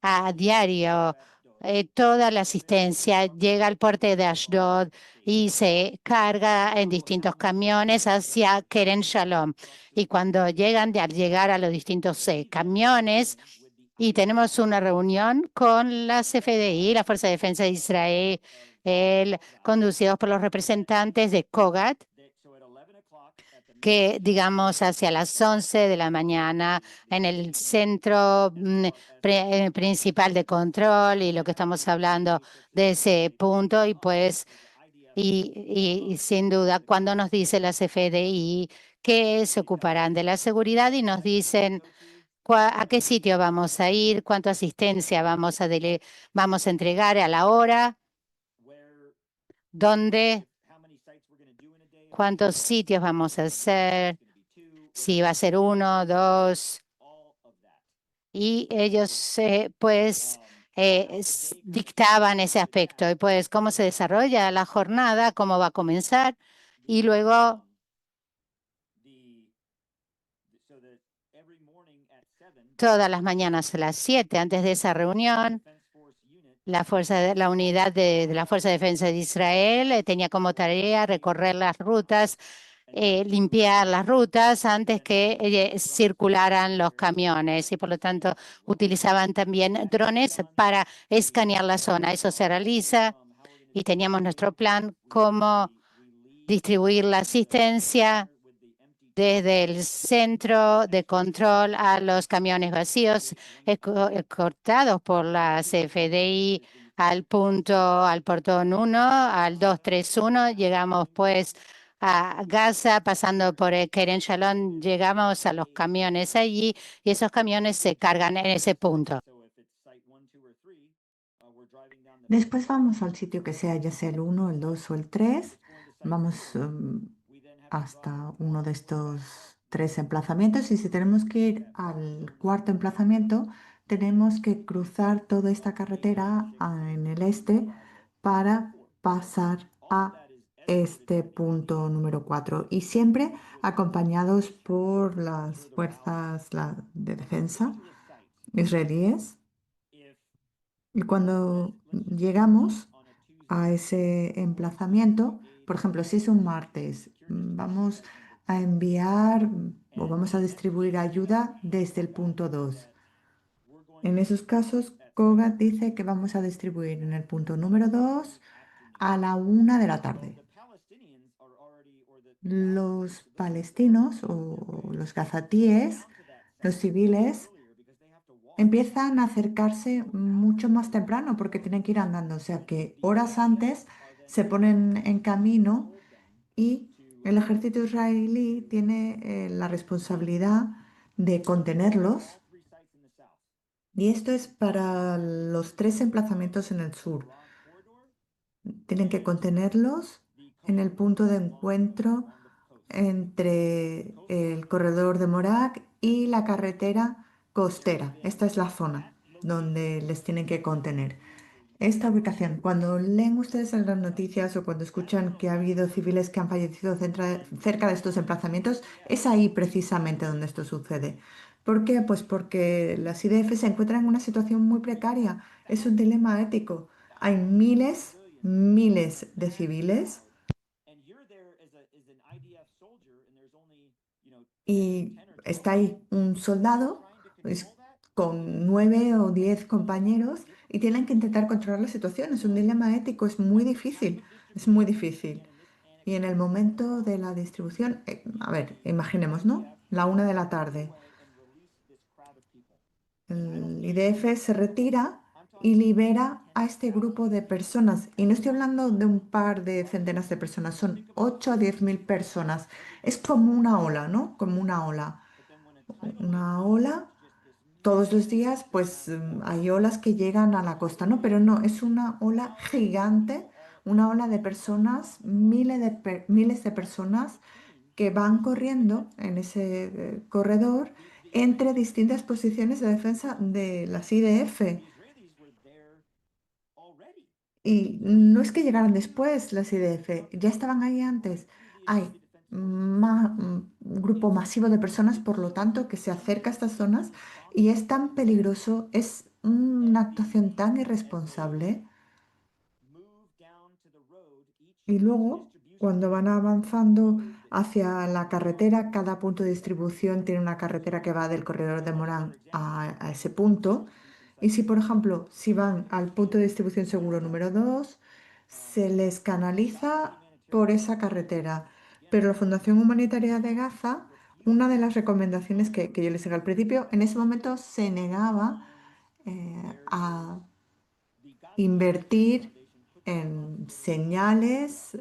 Speaker 4: a diario, toda la asistencia llega al puerto de Ashdod y se carga en distintos camiones hacia Kerem Shalom. Y cuando al llegar a los distintos camiones, y tenemos una reunión con la CFDI, la Fuerza de Defensa de Israel, conducidos por los representantes de COGAT, que digamos hacia las 11 de la mañana en el centro principal de control, y lo que estamos hablando de ese punto, y pues y sin duda cuando nos dice la CFDI que se ocuparán de la seguridad y nos dicen a qué sitio vamos a ir, cuánta asistencia vamos a entregar a la hora, dónde, cuántos sitios vamos a hacer, si va a ser uno, dos, y ellos pues dictaban ese aspecto, y pues cómo se desarrolla la jornada, cómo va a comenzar, y luego todas las mañanas a las 7, antes de esa reunión, la unidad de la Fuerza de Defensa de Israel tenía como tarea recorrer las rutas, limpiar las rutas antes que circularan los camiones, y por lo tanto utilizaban también drones para escanear la zona. Eso se realiza y teníamos nuestro plan, cómo distribuir la asistencia desde el centro de control a los camiones vacíos, escoltados por la CFDI al portón 1, al 231. Llegamos pues a Gaza, pasando por el Kerem Shalom, llegamos a los camiones allí, y esos camiones se cargan en ese punto.
Speaker 1: Después vamos al sitio que sea, ya sea el 1, el 2 o el 3. Vamos hasta uno de estos 3 emplazamientos, y si tenemos que ir al cuarto emplazamiento, tenemos que cruzar toda esta carretera en el este para pasar a este punto número 4, y siempre acompañados por las fuerzas de defensa israelíes. Y cuando llegamos a ese emplazamiento, por ejemplo, si es un martes, vamos a enviar o vamos a distribuir ayuda desde el punto 2. En esos casos, Kogat dice que vamos a distribuir en el punto número 2 a la 1 de la tarde. Los palestinos o los gazatíes, los civiles, empiezan a acercarse mucho más temprano porque tienen que ir andando, o sea que horas antes se ponen en camino, y el ejército israelí tiene la responsabilidad de contenerlos, y esto es para los 3 emplazamientos en el sur. Tienen que contenerlos en el punto de encuentro entre el corredor de Morak y la carretera costera. Esta es la zona donde les tienen que contener. Esta ubicación, cuando leen ustedes en las noticias o cuando escuchan que ha habido civiles que han fallecido cerca de estos emplazamientos, es ahí precisamente donde esto sucede. ¿Por qué? Pues porque las IDF se encuentran en una situación muy precaria. Es un dilema ético. Hay miles, miles de civiles, y está ahí un soldado con 9 o 10 compañeros, y tienen que intentar controlar la situación. Es un dilema ético, es muy difícil, es muy difícil. Y en el momento de la distribución, a ver, imaginemos, ¿no? La 1 de la tarde. El IDF se retira y libera a este grupo de personas. Y no estoy hablando de un par de centenas de personas, son 8 a 10 mil personas. Es como una ola, ¿no? Como una ola. Una ola, todos los días, pues hay olas que llegan a la costa, ¿no? Pero no, es una ola gigante, una ola de personas, miles de personas que van corriendo en ese corredor entre distintas posiciones de defensa de las IDF. Y no es que llegaran después las IDF, ya estaban ahí antes. Hay un grupo masivo de personas, por lo tanto, que se acerca a estas zonas, y es tan peligroso, es una actuación tan irresponsable. Y luego, cuando van avanzando hacia la carretera. Cada punto de distribución tiene una carretera que va del corredor de Morán a ese punto. Y si, por ejemplo, si van al punto de distribución seguro número 2, se les canaliza por esa carretera. Pero la Fundación Humanitaria de Gaza, una de las recomendaciones que yo les hice al principio, en ese momento se negaba a invertir en señales,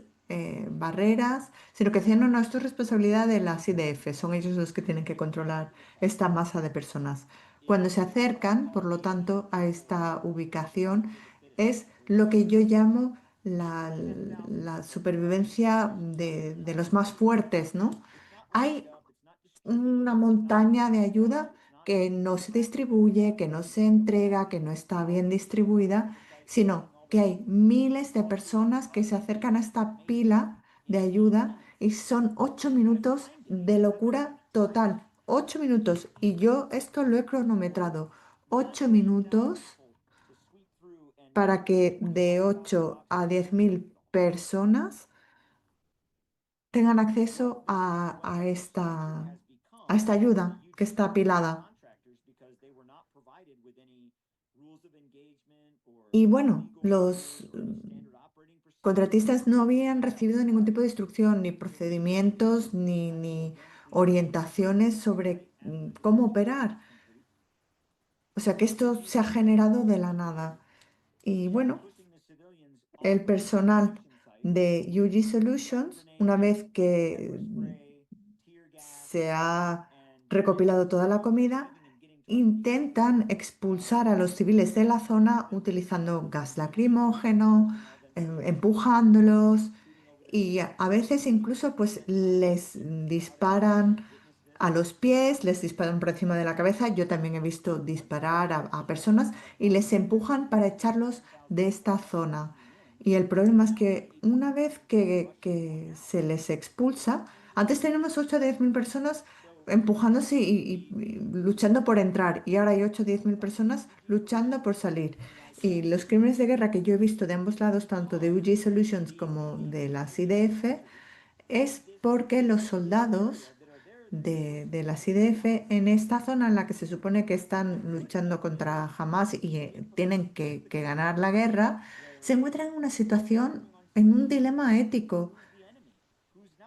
Speaker 1: barreras, sino que decían, no, no, esto es responsabilidad de las IDF, son ellos los que tienen que controlar esta masa de personas. Cuando se acercan, por lo tanto, a esta ubicación, es lo que yo llamo la supervivencia de los más fuertes, ¿no? Hay una montaña de ayuda que no se distribuye, que no se entrega, que no está bien distribuida, sino que hay miles de personas que se acercan a esta pila de ayuda y son 8 minutos de locura total. 8 minutos. Y yo esto lo he cronometrado. 8 minutos para que de 8 a 10.000 personas tengan acceso a esta ayuda que está apilada. Y bueno, los contratistas no habían recibido ningún tipo de instrucción, ni procedimientos, ni orientaciones sobre cómo operar. O sea que esto se ha generado de la nada. Y bueno, el personal de UG Solutions, una vez que se ha recopilado toda la comida, intentan expulsar a los civiles de la zona utilizando gas lacrimógeno, empujándolos y a veces incluso pues les disparan a los pies, les disparan por encima de la cabeza. Yo también he visto disparar a personas y les empujan para echarlos de esta zona. Y el problema es que una vez que se les expulsa, antes tenemos 8 o 10 mil personas empujándose y luchando por entrar, y ahora hay 8 o 10 mil personas luchando por salir. Y los crímenes de guerra que yo he visto de ambos lados, tanto de UG Solutions como de las IDF, es porque los soldados de las IDF en esta zona en la que se supone que están luchando contra Hamas y tienen que ganar la guerra, se encuentran en una situación, en un dilema ético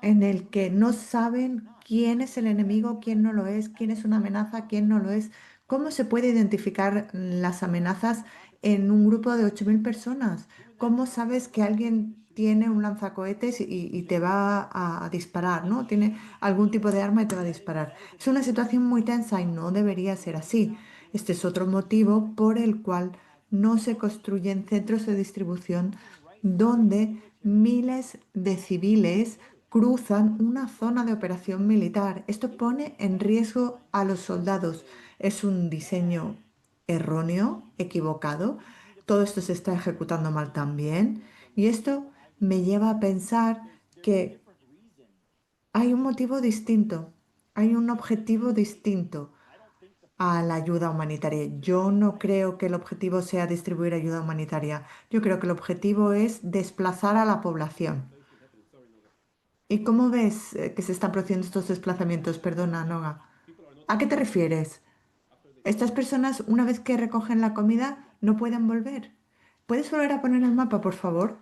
Speaker 1: en el que no saben quién es el enemigo, quién no lo es, quién es una amenaza, quién no lo es. ¿Cómo se puede identificar las amenazas en un grupo de 8.000 personas? ¿Cómo sabes que alguien tiene un lanzacohetes y te va a disparar, ¿no? Tiene algún tipo de arma y te va a disparar. Es una situación muy tensa y no debería ser así. Este es otro motivo por el cual no se construyen centros de distribución donde miles de civiles cruzan una zona de operación militar. Esto pone en riesgo a los soldados. Es un diseño erróneo, equivocado. Todo esto se está ejecutando mal también. Y esto me lleva a pensar que hay un motivo distinto, hay un objetivo distinto a la ayuda humanitaria. Yo no creo que el objetivo sea distribuir ayuda humanitaria. Yo creo que el objetivo es desplazar a la población. ¿Y cómo ves que se están produciendo estos desplazamientos? Perdona, Noga. ¿A qué te refieres? Estas personas, una vez que recogen la comida, no pueden volver. ¿Puedes volver a poner el mapa, por favor?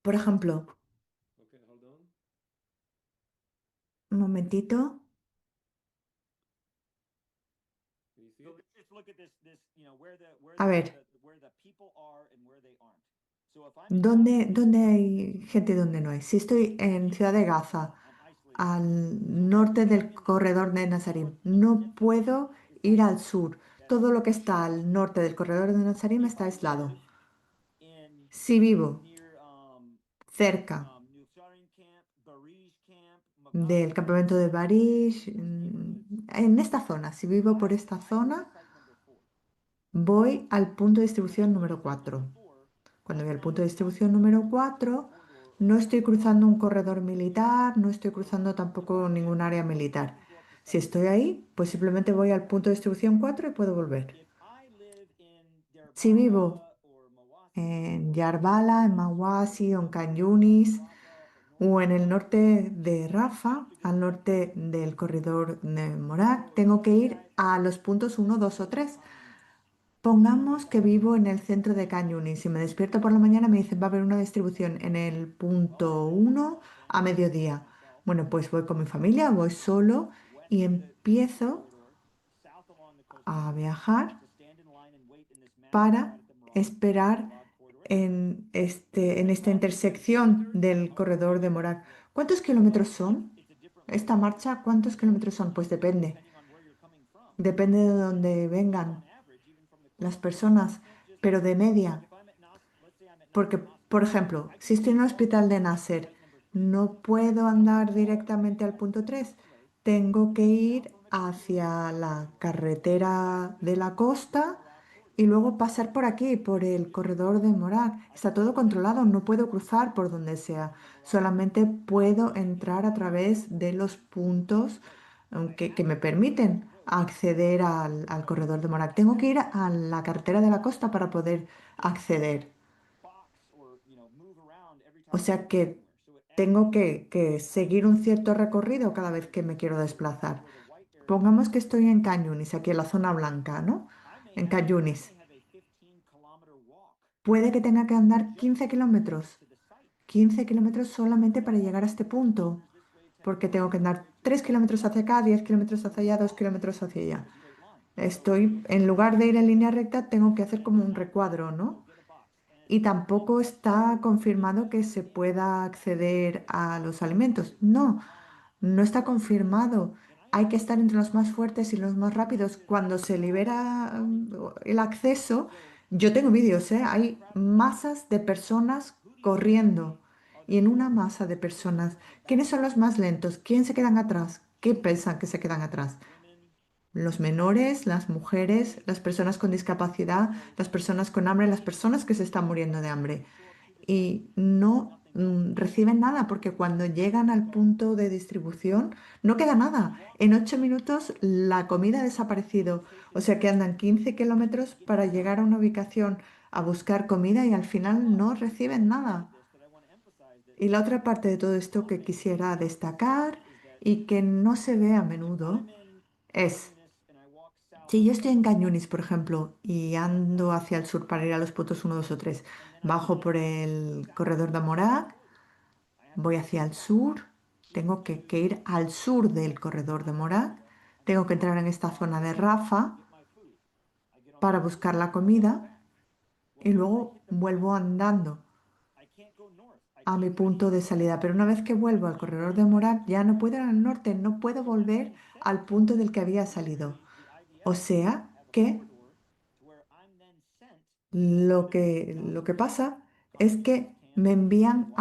Speaker 1: Por ejemplo,
Speaker 2: Okay, hold on.
Speaker 1: un momentito.
Speaker 2: Can you see
Speaker 3: So
Speaker 2: it?
Speaker 3: let's just look at this,
Speaker 1: A ver,
Speaker 3: where the people are and where they aren't. So if I'm in Gaza,
Speaker 1: ¿dónde hay gente y dónde no hay? Si estoy en Ciudad de Gaza,
Speaker 3: I'm isolated.
Speaker 1: al norte del corredor de Nazarim, no puedo ir al sur. Todo lo que está al norte del corredor de Nazarim está aislado.
Speaker 3: In
Speaker 1: Si vivo
Speaker 3: near
Speaker 1: cerca
Speaker 3: Nusayrim camp, Barij camp,
Speaker 1: del
Speaker 3: Maghazi camp,
Speaker 1: campamento de Barish,
Speaker 3: these neighborhoods,
Speaker 1: en esta zona, si vivo por esta
Speaker 3: I go to
Speaker 1: zona,
Speaker 3: site number 4.
Speaker 1: voy al punto de
Speaker 3: When I
Speaker 1: distribución
Speaker 3: go to
Speaker 1: número
Speaker 3: site number
Speaker 1: 4.
Speaker 3: 4,
Speaker 1: Cuando
Speaker 3: I'm
Speaker 1: voy al
Speaker 3: not
Speaker 1: punto de distribución
Speaker 3: crossing
Speaker 1: número
Speaker 3: a
Speaker 1: 4,
Speaker 3: corridor or
Speaker 1: no
Speaker 3: line.
Speaker 1: estoy cruzando un corredor militar, no estoy cruzando tampoco ningún área militar. Si estoy ahí, pues simplemente voy al punto de distribución 4 y puedo volver.
Speaker 3: If I live in
Speaker 1: Si vivo
Speaker 3: Darbala or Mawasi
Speaker 1: en
Speaker 3: or
Speaker 1: Yarbala, en Mawasi o en Can Yunis,
Speaker 3: Rafah or
Speaker 1: o en el norte de Rafah, al norte del corredor de Morak, tengo que ir a los puntos 1, 2 o 3. Pongamos que vivo en el centro de Khan Yunis y me despierto por la mañana y me dicen va a haber una distribución en el punto 1 a mediodía. Bueno, pues voy con mi familia, voy solo y empiezo a viajar para esperar en esta intersección del corredor de Morak. ¿Cuántos kilómetros son? Esta marcha, ¿cuántos kilómetros son? Pues depende. Depende de dónde vengan las personas, pero de media. Porque, por ejemplo, si estoy en el hospital de Nasser, no puedo andar directamente al punto 3. Tengo que ir hacia la carretera de la costa y luego pasar por aquí, por el corredor de Morak. Está todo controlado, no puedo cruzar por donde sea. Solamente puedo entrar a través de los puntos que me permiten acceder al corredor de Morak. Tengo que ir a la carretera de la costa para poder acceder. O sea que tengo que seguir un cierto recorrido cada vez que me quiero desplazar. Pongamos que estoy en Khan Yunis, aquí en la zona blanca, ¿no? En Khan Yunis. Puede que tenga que andar 15 kilómetros. 15 kilómetros solamente para llegar a este punto. Porque tengo que andar 3 kilómetros hacia acá, 10 kilómetros hacia allá, 2 kilómetros hacia allá. En lugar de ir en línea recta, tengo que hacer como un recuadro, ¿no? Y tampoco está confirmado que se pueda acceder a los alimentos. No, no está confirmado. Hay que estar entre los más fuertes y los más rápidos. Cuando se libera el acceso, yo tengo vídeos, ¿eh? Hay masas de personas corriendo. Y en una masa de personas, ¿quiénes son los más lentos? ¿Quién se quedan atrás? ¿Qué piensan que se quedan atrás? Los menores, las mujeres, las personas con discapacidad, las personas con hambre, las personas que se están muriendo de hambre. Y no reciben nada porque cuando llegan al punto de distribución no queda nada. En 8 minutos la comida ha desaparecido. O sea que andan 15 kilómetros para llegar a una ubicación a buscar comida y al final no reciben nada. Y la otra parte de todo esto que quisiera destacar y que no se ve a menudo es, si yo estoy en Cañunis, por ejemplo, y ando hacia el sur para ir a los puntos 1, 2 o 3, bajo por el corredor de Morak, voy hacia el sur, tengo que ir al sur del corredor de Morak, tengo que entrar en esta zona de Rafa para buscar la comida y luego vuelvo andando a mi punto de salida. Pero una vez que vuelvo al corredor de Morak, ya no puedo ir al norte, no puedo volver al punto del que había salido. O sea que lo que pasa es que me envían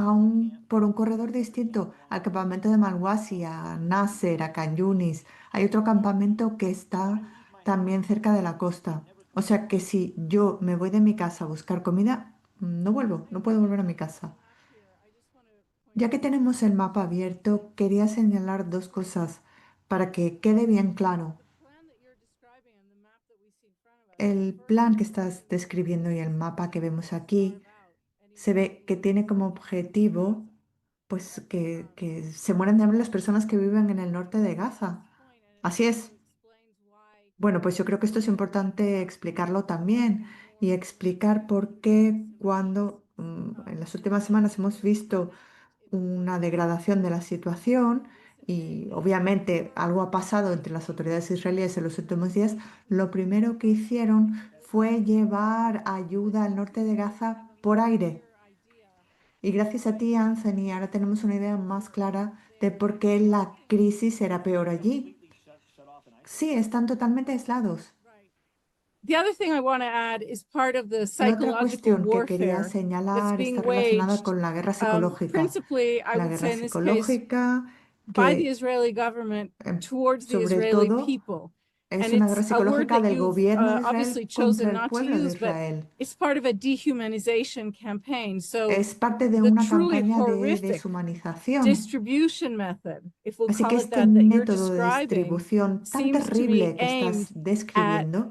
Speaker 1: por un corredor distinto al campamento de Malwasi, a Nasser, a Khan Yunis. Hay otro campamento que está también cerca de la costa. O sea que si yo me voy de mi casa a buscar comida, no vuelvo, no puedo volver a mi casa. Ya que tenemos el mapa abierto, quería señalar dos cosas para que quede bien claro. El plan que estás describiendo y el mapa que vemos aquí se ve que tiene como objetivo pues que se mueran de hambre las personas que viven en el norte de Gaza. Así es. Bueno, pues yo creo que esto es importante explicarlo también y explicar por qué cuando en las últimas semanas hemos visto una degradación de la situación y obviamente algo ha pasado entre las autoridades israelíes en los últimos días, lo primero que hicieron fue llevar ayuda al norte de Gaza por aire. Y gracias a ti, Anthony, ahora tenemos una idea más clara de por qué la crisis era peor allí. Sí, están totalmente aislados.
Speaker 5: The other thing I want to add is part of the
Speaker 1: La otra
Speaker 5: psychological
Speaker 1: cuestión que quería
Speaker 5: warfare that's
Speaker 1: señalar
Speaker 5: being
Speaker 1: está relacionada
Speaker 5: waged,
Speaker 1: con la guerra psicológica.
Speaker 5: principally, I
Speaker 1: La
Speaker 5: would
Speaker 1: guerra
Speaker 5: say in this case,
Speaker 1: psicológica
Speaker 5: by the
Speaker 1: que
Speaker 5: Israeli government towards the
Speaker 1: sobre
Speaker 5: Israeli
Speaker 1: todo
Speaker 5: people.
Speaker 1: es
Speaker 5: And
Speaker 1: una
Speaker 5: it's
Speaker 1: guerra
Speaker 5: a word
Speaker 1: psicológica
Speaker 5: that
Speaker 1: del
Speaker 5: you've
Speaker 1: gobierno de
Speaker 5: obviously
Speaker 1: Israel contra
Speaker 5: chosen
Speaker 1: el
Speaker 5: not to
Speaker 1: pueblo de
Speaker 5: use, but
Speaker 1: Israel.
Speaker 5: it's part of a dehumanization campaign. So
Speaker 1: Es parte de
Speaker 5: the
Speaker 1: una
Speaker 5: truly
Speaker 1: campaña de
Speaker 5: horrific
Speaker 1: deshumanización.
Speaker 5: distribution method, if we'll
Speaker 1: Así que
Speaker 5: call it
Speaker 1: este
Speaker 5: that you're
Speaker 1: método de
Speaker 5: describing,
Speaker 1: distribución tan
Speaker 5: seems to me
Speaker 1: terrible que
Speaker 5: aimed
Speaker 1: estás
Speaker 5: at
Speaker 1: describiendo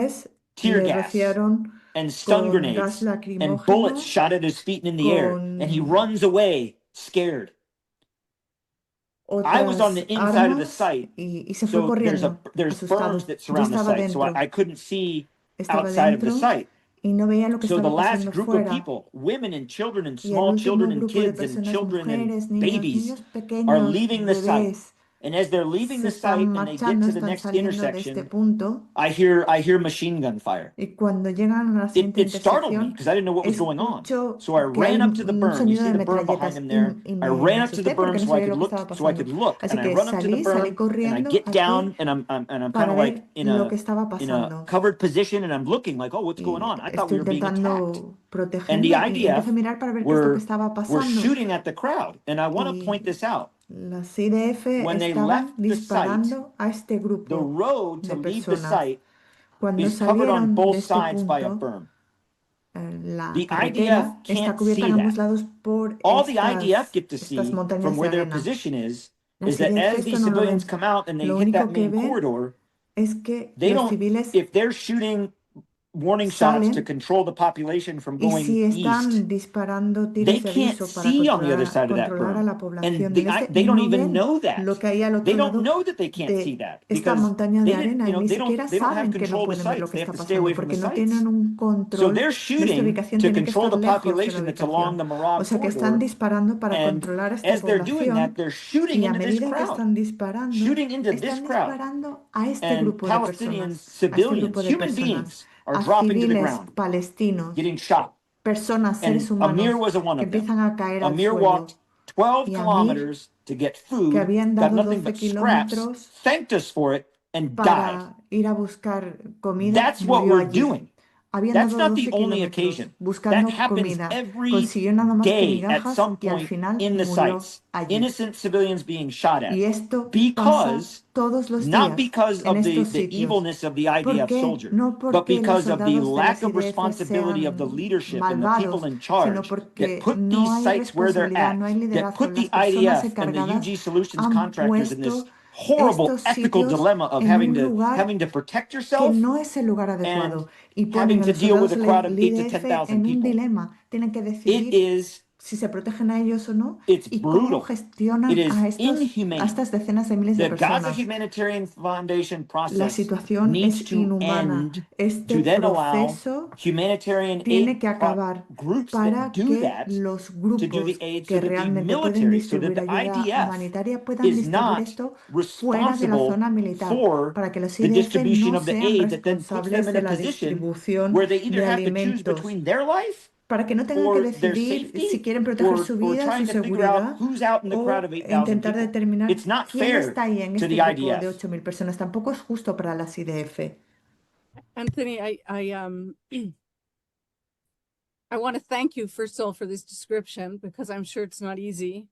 Speaker 1: Después
Speaker 3: tear
Speaker 1: le
Speaker 3: gas,
Speaker 1: rociaron
Speaker 3: and stun
Speaker 1: con gas
Speaker 3: grenades, and
Speaker 1: lacrimógeno,
Speaker 3: bullets shot at his feet and in the air, and he
Speaker 1: con
Speaker 3: runs away scared. I was on the
Speaker 1: otras
Speaker 3: inside of the
Speaker 1: armas
Speaker 3: site,
Speaker 1: y se fue
Speaker 3: so
Speaker 1: corriendo,
Speaker 3: there's berms
Speaker 1: asustado.
Speaker 3: that
Speaker 1: Yo
Speaker 3: surround the
Speaker 1: estaba
Speaker 3: site, so
Speaker 1: dentro,
Speaker 3: I couldn't see
Speaker 1: estaba
Speaker 3: outside of the
Speaker 1: dentro
Speaker 3: site.
Speaker 1: y no veía lo que
Speaker 3: So the
Speaker 1: estaba
Speaker 3: last
Speaker 1: pasando
Speaker 3: group of
Speaker 1: fuera.
Speaker 3: people, women and children and
Speaker 1: Y el
Speaker 3: small
Speaker 1: último
Speaker 3: children and
Speaker 1: grupo de
Speaker 3: kids and
Speaker 1: personas,
Speaker 3: children and
Speaker 1: mujeres, niños,
Speaker 3: babies
Speaker 1: niños
Speaker 3: are
Speaker 1: pequeños,
Speaker 3: leaving the site.
Speaker 1: bebés,
Speaker 3: And as they're leaving
Speaker 1: se
Speaker 3: the
Speaker 1: están
Speaker 3: site and they get
Speaker 1: marchando,
Speaker 3: to the
Speaker 1: están
Speaker 3: next
Speaker 1: saliendo de este
Speaker 3: intersection,
Speaker 1: punto.
Speaker 3: I hear machine gun fire.
Speaker 1: Y cuando llegan a la siguiente
Speaker 3: It startled me
Speaker 1: intersección,
Speaker 3: because I didn't know what was going on.
Speaker 1: escucho
Speaker 3: So I
Speaker 1: que hay
Speaker 3: ran up to the
Speaker 1: un
Speaker 3: berm. You
Speaker 1: sonido
Speaker 3: see
Speaker 1: de
Speaker 3: the berm behind
Speaker 1: metralletas
Speaker 3: him there.
Speaker 1: y
Speaker 3: I
Speaker 1: me
Speaker 3: ran up to the
Speaker 1: asusté porque
Speaker 3: berm
Speaker 1: no
Speaker 3: so I
Speaker 1: sabía
Speaker 3: could
Speaker 1: lo que
Speaker 3: look,
Speaker 1: estaba
Speaker 3: so I
Speaker 1: pasando.
Speaker 3: could look.
Speaker 1: Así
Speaker 3: And I
Speaker 1: que
Speaker 3: run up to the
Speaker 1: salí
Speaker 3: berm and I
Speaker 1: corriendo
Speaker 3: get
Speaker 1: aquí
Speaker 3: down and I'm kind
Speaker 1: para
Speaker 3: of like
Speaker 1: ver
Speaker 3: in
Speaker 1: lo
Speaker 3: a
Speaker 1: que estaba
Speaker 3: in a
Speaker 1: pasando.
Speaker 3: covered position and I'm looking like, oh, what's going
Speaker 1: Y
Speaker 3: on? I thought we
Speaker 1: estoy
Speaker 3: were being attacked.
Speaker 1: intentando
Speaker 3: And the
Speaker 1: protegerme y empecé a
Speaker 3: IDF
Speaker 1: mirar para ver qué es lo que
Speaker 3: were
Speaker 1: estaba
Speaker 3: were
Speaker 1: pasando.
Speaker 3: shooting at the crowd. And I want to point
Speaker 1: Y
Speaker 3: this out.
Speaker 1: las IDF
Speaker 3: When they
Speaker 1: estaban
Speaker 3: left the site,
Speaker 1: disparando a este
Speaker 3: the
Speaker 1: grupo
Speaker 3: road
Speaker 1: de
Speaker 3: to leave the
Speaker 1: personas.
Speaker 3: site
Speaker 1: Cuando
Speaker 3: is covered on
Speaker 1: salieron de
Speaker 3: both
Speaker 1: este
Speaker 3: sides by a
Speaker 1: punto,
Speaker 3: berm.
Speaker 1: la
Speaker 3: The
Speaker 1: carretera
Speaker 3: IDF
Speaker 1: está
Speaker 3: can't
Speaker 1: cubierta
Speaker 3: see
Speaker 1: en ambos
Speaker 3: that.
Speaker 1: lados por
Speaker 3: All the IDF get to
Speaker 1: estas
Speaker 3: see
Speaker 1: montañas
Speaker 3: from
Speaker 1: de
Speaker 3: where their
Speaker 1: arena.
Speaker 3: position is
Speaker 1: Las
Speaker 3: that
Speaker 1: IDF
Speaker 3: as
Speaker 1: esto
Speaker 3: these
Speaker 1: no lo
Speaker 3: civilians
Speaker 1: ven.
Speaker 3: come out and they
Speaker 1: Lo
Speaker 3: hit that
Speaker 1: único que
Speaker 3: main
Speaker 1: ven
Speaker 3: corridor,
Speaker 1: es que
Speaker 3: they
Speaker 1: los
Speaker 3: don't,
Speaker 1: civiles
Speaker 3: if they're shooting warning shots to
Speaker 1: salen
Speaker 3: control the population from
Speaker 1: y
Speaker 3: going
Speaker 1: si
Speaker 3: east,
Speaker 1: están disparando
Speaker 3: they
Speaker 1: tiros de
Speaker 3: can't
Speaker 1: aviso para
Speaker 3: see on the other side of that
Speaker 1: controlar a
Speaker 3: berm.
Speaker 1: la
Speaker 3: And
Speaker 1: población del este,
Speaker 3: they don't
Speaker 1: no
Speaker 3: even
Speaker 1: ven
Speaker 3: know that.
Speaker 1: lo que hay al
Speaker 3: They
Speaker 1: otro
Speaker 3: don't
Speaker 1: lado
Speaker 3: know that they can't see
Speaker 1: de
Speaker 3: that
Speaker 1: esta
Speaker 3: because
Speaker 1: montaña de
Speaker 3: they didn't,
Speaker 1: arena y ni
Speaker 3: they
Speaker 1: siquiera
Speaker 3: don't have
Speaker 1: saben que no
Speaker 3: control of the
Speaker 1: pueden ver lo
Speaker 3: sites.
Speaker 1: que
Speaker 3: They
Speaker 1: está
Speaker 3: have to stay
Speaker 1: pasando
Speaker 3: away from
Speaker 1: porque
Speaker 3: the
Speaker 1: no
Speaker 3: sites.
Speaker 1: tienen un
Speaker 3: So
Speaker 1: control
Speaker 3: they're
Speaker 1: de esta
Speaker 3: shooting
Speaker 1: ubicación,
Speaker 3: to
Speaker 1: tienen que
Speaker 3: control
Speaker 1: estar
Speaker 3: the
Speaker 1: lejos de la
Speaker 3: population that's along
Speaker 1: ubicación.
Speaker 3: the Morag
Speaker 1: O sea que están
Speaker 3: corridor.
Speaker 1: disparando para
Speaker 3: And
Speaker 1: controlar a esta
Speaker 3: as they're doing that,
Speaker 1: población
Speaker 3: they're shooting
Speaker 1: y a
Speaker 3: into this
Speaker 1: medida que
Speaker 3: crowd,
Speaker 1: están disparando,
Speaker 3: shooting into this
Speaker 1: están
Speaker 3: crowd.
Speaker 1: disparando a este
Speaker 3: And
Speaker 1: grupo de
Speaker 3: Palestinian
Speaker 1: personas, a este
Speaker 3: civilians,
Speaker 1: grupo de
Speaker 3: human
Speaker 1: personas,
Speaker 3: beings, are
Speaker 1: a
Speaker 3: dropping to the
Speaker 1: civiles
Speaker 3: ground,
Speaker 1: palestinos,
Speaker 3: getting shot.
Speaker 1: personas, seres
Speaker 3: And Amir
Speaker 1: humanos
Speaker 3: was one
Speaker 1: que
Speaker 3: of them.
Speaker 1: empiezan a caer al
Speaker 3: Amir
Speaker 1: suelo.
Speaker 3: walked 12
Speaker 1: Y Amir,
Speaker 3: kilometers to get
Speaker 1: que
Speaker 3: food,
Speaker 1: habían
Speaker 3: got
Speaker 1: dado
Speaker 3: nothing
Speaker 1: 12
Speaker 3: but scraps,
Speaker 1: kilómetros
Speaker 3: thanked us for it, and died.
Speaker 1: para ir a buscar comida,
Speaker 3: That's what
Speaker 1: murió
Speaker 3: we're
Speaker 1: allí.
Speaker 3: doing.
Speaker 1: Habían
Speaker 3: That's
Speaker 1: dado
Speaker 3: not the
Speaker 1: 12
Speaker 3: only
Speaker 1: kilómetros
Speaker 3: occasion. That
Speaker 1: buscando
Speaker 3: happens
Speaker 1: comida.
Speaker 3: every
Speaker 1: Consiguió nada más que
Speaker 3: day at
Speaker 1: migajas
Speaker 3: some
Speaker 1: y al
Speaker 3: point
Speaker 1: final
Speaker 3: in the
Speaker 1: murió
Speaker 3: sites.
Speaker 1: allí.
Speaker 3: Innocent civilians being shot at.
Speaker 1: Y esto pasa
Speaker 3: Because,
Speaker 1: todos los
Speaker 3: not
Speaker 1: días
Speaker 3: because
Speaker 1: en
Speaker 3: of
Speaker 1: estos
Speaker 3: the
Speaker 1: sitios.
Speaker 3: evilness of the
Speaker 1: ¿Por
Speaker 3: IDF
Speaker 1: qué?
Speaker 3: soldier,
Speaker 1: No
Speaker 3: but
Speaker 1: porque los
Speaker 3: because of the
Speaker 1: soldados de
Speaker 3: lack
Speaker 1: las
Speaker 3: of
Speaker 1: IDF
Speaker 3: responsibility of the
Speaker 1: sean
Speaker 3: leadership and the people
Speaker 1: malvados,
Speaker 3: in
Speaker 1: sino
Speaker 3: charge that
Speaker 1: porque
Speaker 3: put
Speaker 1: no
Speaker 3: these
Speaker 1: hay
Speaker 3: sites where they're
Speaker 1: responsabilidad,
Speaker 3: at,
Speaker 1: no hay
Speaker 3: that
Speaker 1: liderazgo.
Speaker 3: put the
Speaker 1: Las personas
Speaker 3: IDF and the
Speaker 1: encargadas
Speaker 3: UG Solutions
Speaker 1: han
Speaker 3: contractors in this
Speaker 1: puesto
Speaker 3: horrible
Speaker 1: estos
Speaker 3: ethical
Speaker 1: sitios
Speaker 3: dilemma of
Speaker 1: en un lugar
Speaker 3: having to protect
Speaker 1: que
Speaker 3: yourself
Speaker 1: no es el lugar
Speaker 3: and
Speaker 1: adecuado y
Speaker 3: having
Speaker 1: ponen a
Speaker 3: to
Speaker 1: los
Speaker 3: deal with
Speaker 1: soldados
Speaker 3: a crowd of
Speaker 1: del
Speaker 3: 8 to
Speaker 1: IDF
Speaker 3: 10,000
Speaker 1: en un
Speaker 3: people.
Speaker 1: dilema. Tienen que
Speaker 3: It
Speaker 1: decidir
Speaker 3: is,
Speaker 1: si se protegen a ellos o no
Speaker 3: it's
Speaker 1: y cómo
Speaker 3: brutal.
Speaker 1: gestionan
Speaker 3: It is
Speaker 1: a
Speaker 3: inhumane.
Speaker 1: estas decenas de miles de
Speaker 3: The Gaza
Speaker 1: personas.
Speaker 3: Humanitarian Foundation
Speaker 1: La
Speaker 3: process
Speaker 1: situación
Speaker 3: needs
Speaker 1: es
Speaker 3: to
Speaker 1: inhumana.
Speaker 3: end
Speaker 1: Este
Speaker 3: to then allow
Speaker 1: proceso
Speaker 3: humanitarian
Speaker 1: tiene
Speaker 3: aid
Speaker 1: que acabar
Speaker 3: groups
Speaker 1: para
Speaker 3: that do
Speaker 1: que
Speaker 3: that
Speaker 1: los
Speaker 3: to do
Speaker 1: grupos
Speaker 3: the aid
Speaker 1: que
Speaker 3: so that the
Speaker 1: realmente pueden
Speaker 3: military, so that
Speaker 1: distribuir
Speaker 3: the
Speaker 1: ayuda
Speaker 3: IDF
Speaker 1: humanitaria puedan
Speaker 3: is
Speaker 1: distribuir
Speaker 3: not
Speaker 1: esto fuera de la
Speaker 3: responsible
Speaker 1: zona militar
Speaker 3: for
Speaker 1: para que los
Speaker 3: the
Speaker 1: IDF
Speaker 3: distribution
Speaker 1: no
Speaker 3: of the
Speaker 1: sean
Speaker 3: aid that then puts them
Speaker 1: responsables
Speaker 3: in
Speaker 1: de
Speaker 3: a
Speaker 1: la
Speaker 3: position
Speaker 1: distribución
Speaker 3: where they either
Speaker 1: de
Speaker 3: have to choose
Speaker 1: alimentos,
Speaker 3: between their life
Speaker 1: para que no tengan que
Speaker 3: or their
Speaker 1: decidir si
Speaker 3: safety
Speaker 1: quieren proteger
Speaker 3: or
Speaker 1: su vida, su
Speaker 3: trying to figure
Speaker 1: seguridad
Speaker 3: out who's out in the crowd
Speaker 1: o
Speaker 3: of 8,000
Speaker 1: intentar
Speaker 3: people.
Speaker 1: determinar
Speaker 3: It's not
Speaker 1: quién
Speaker 3: fair
Speaker 1: está ahí en
Speaker 3: to
Speaker 1: este
Speaker 3: the
Speaker 1: grupo de
Speaker 3: IDF.
Speaker 1: 8.000 personas. Tampoco es justo para las IDF.
Speaker 5: Anthony, I want to thank you first of all for this description because I'm sure it's not easy.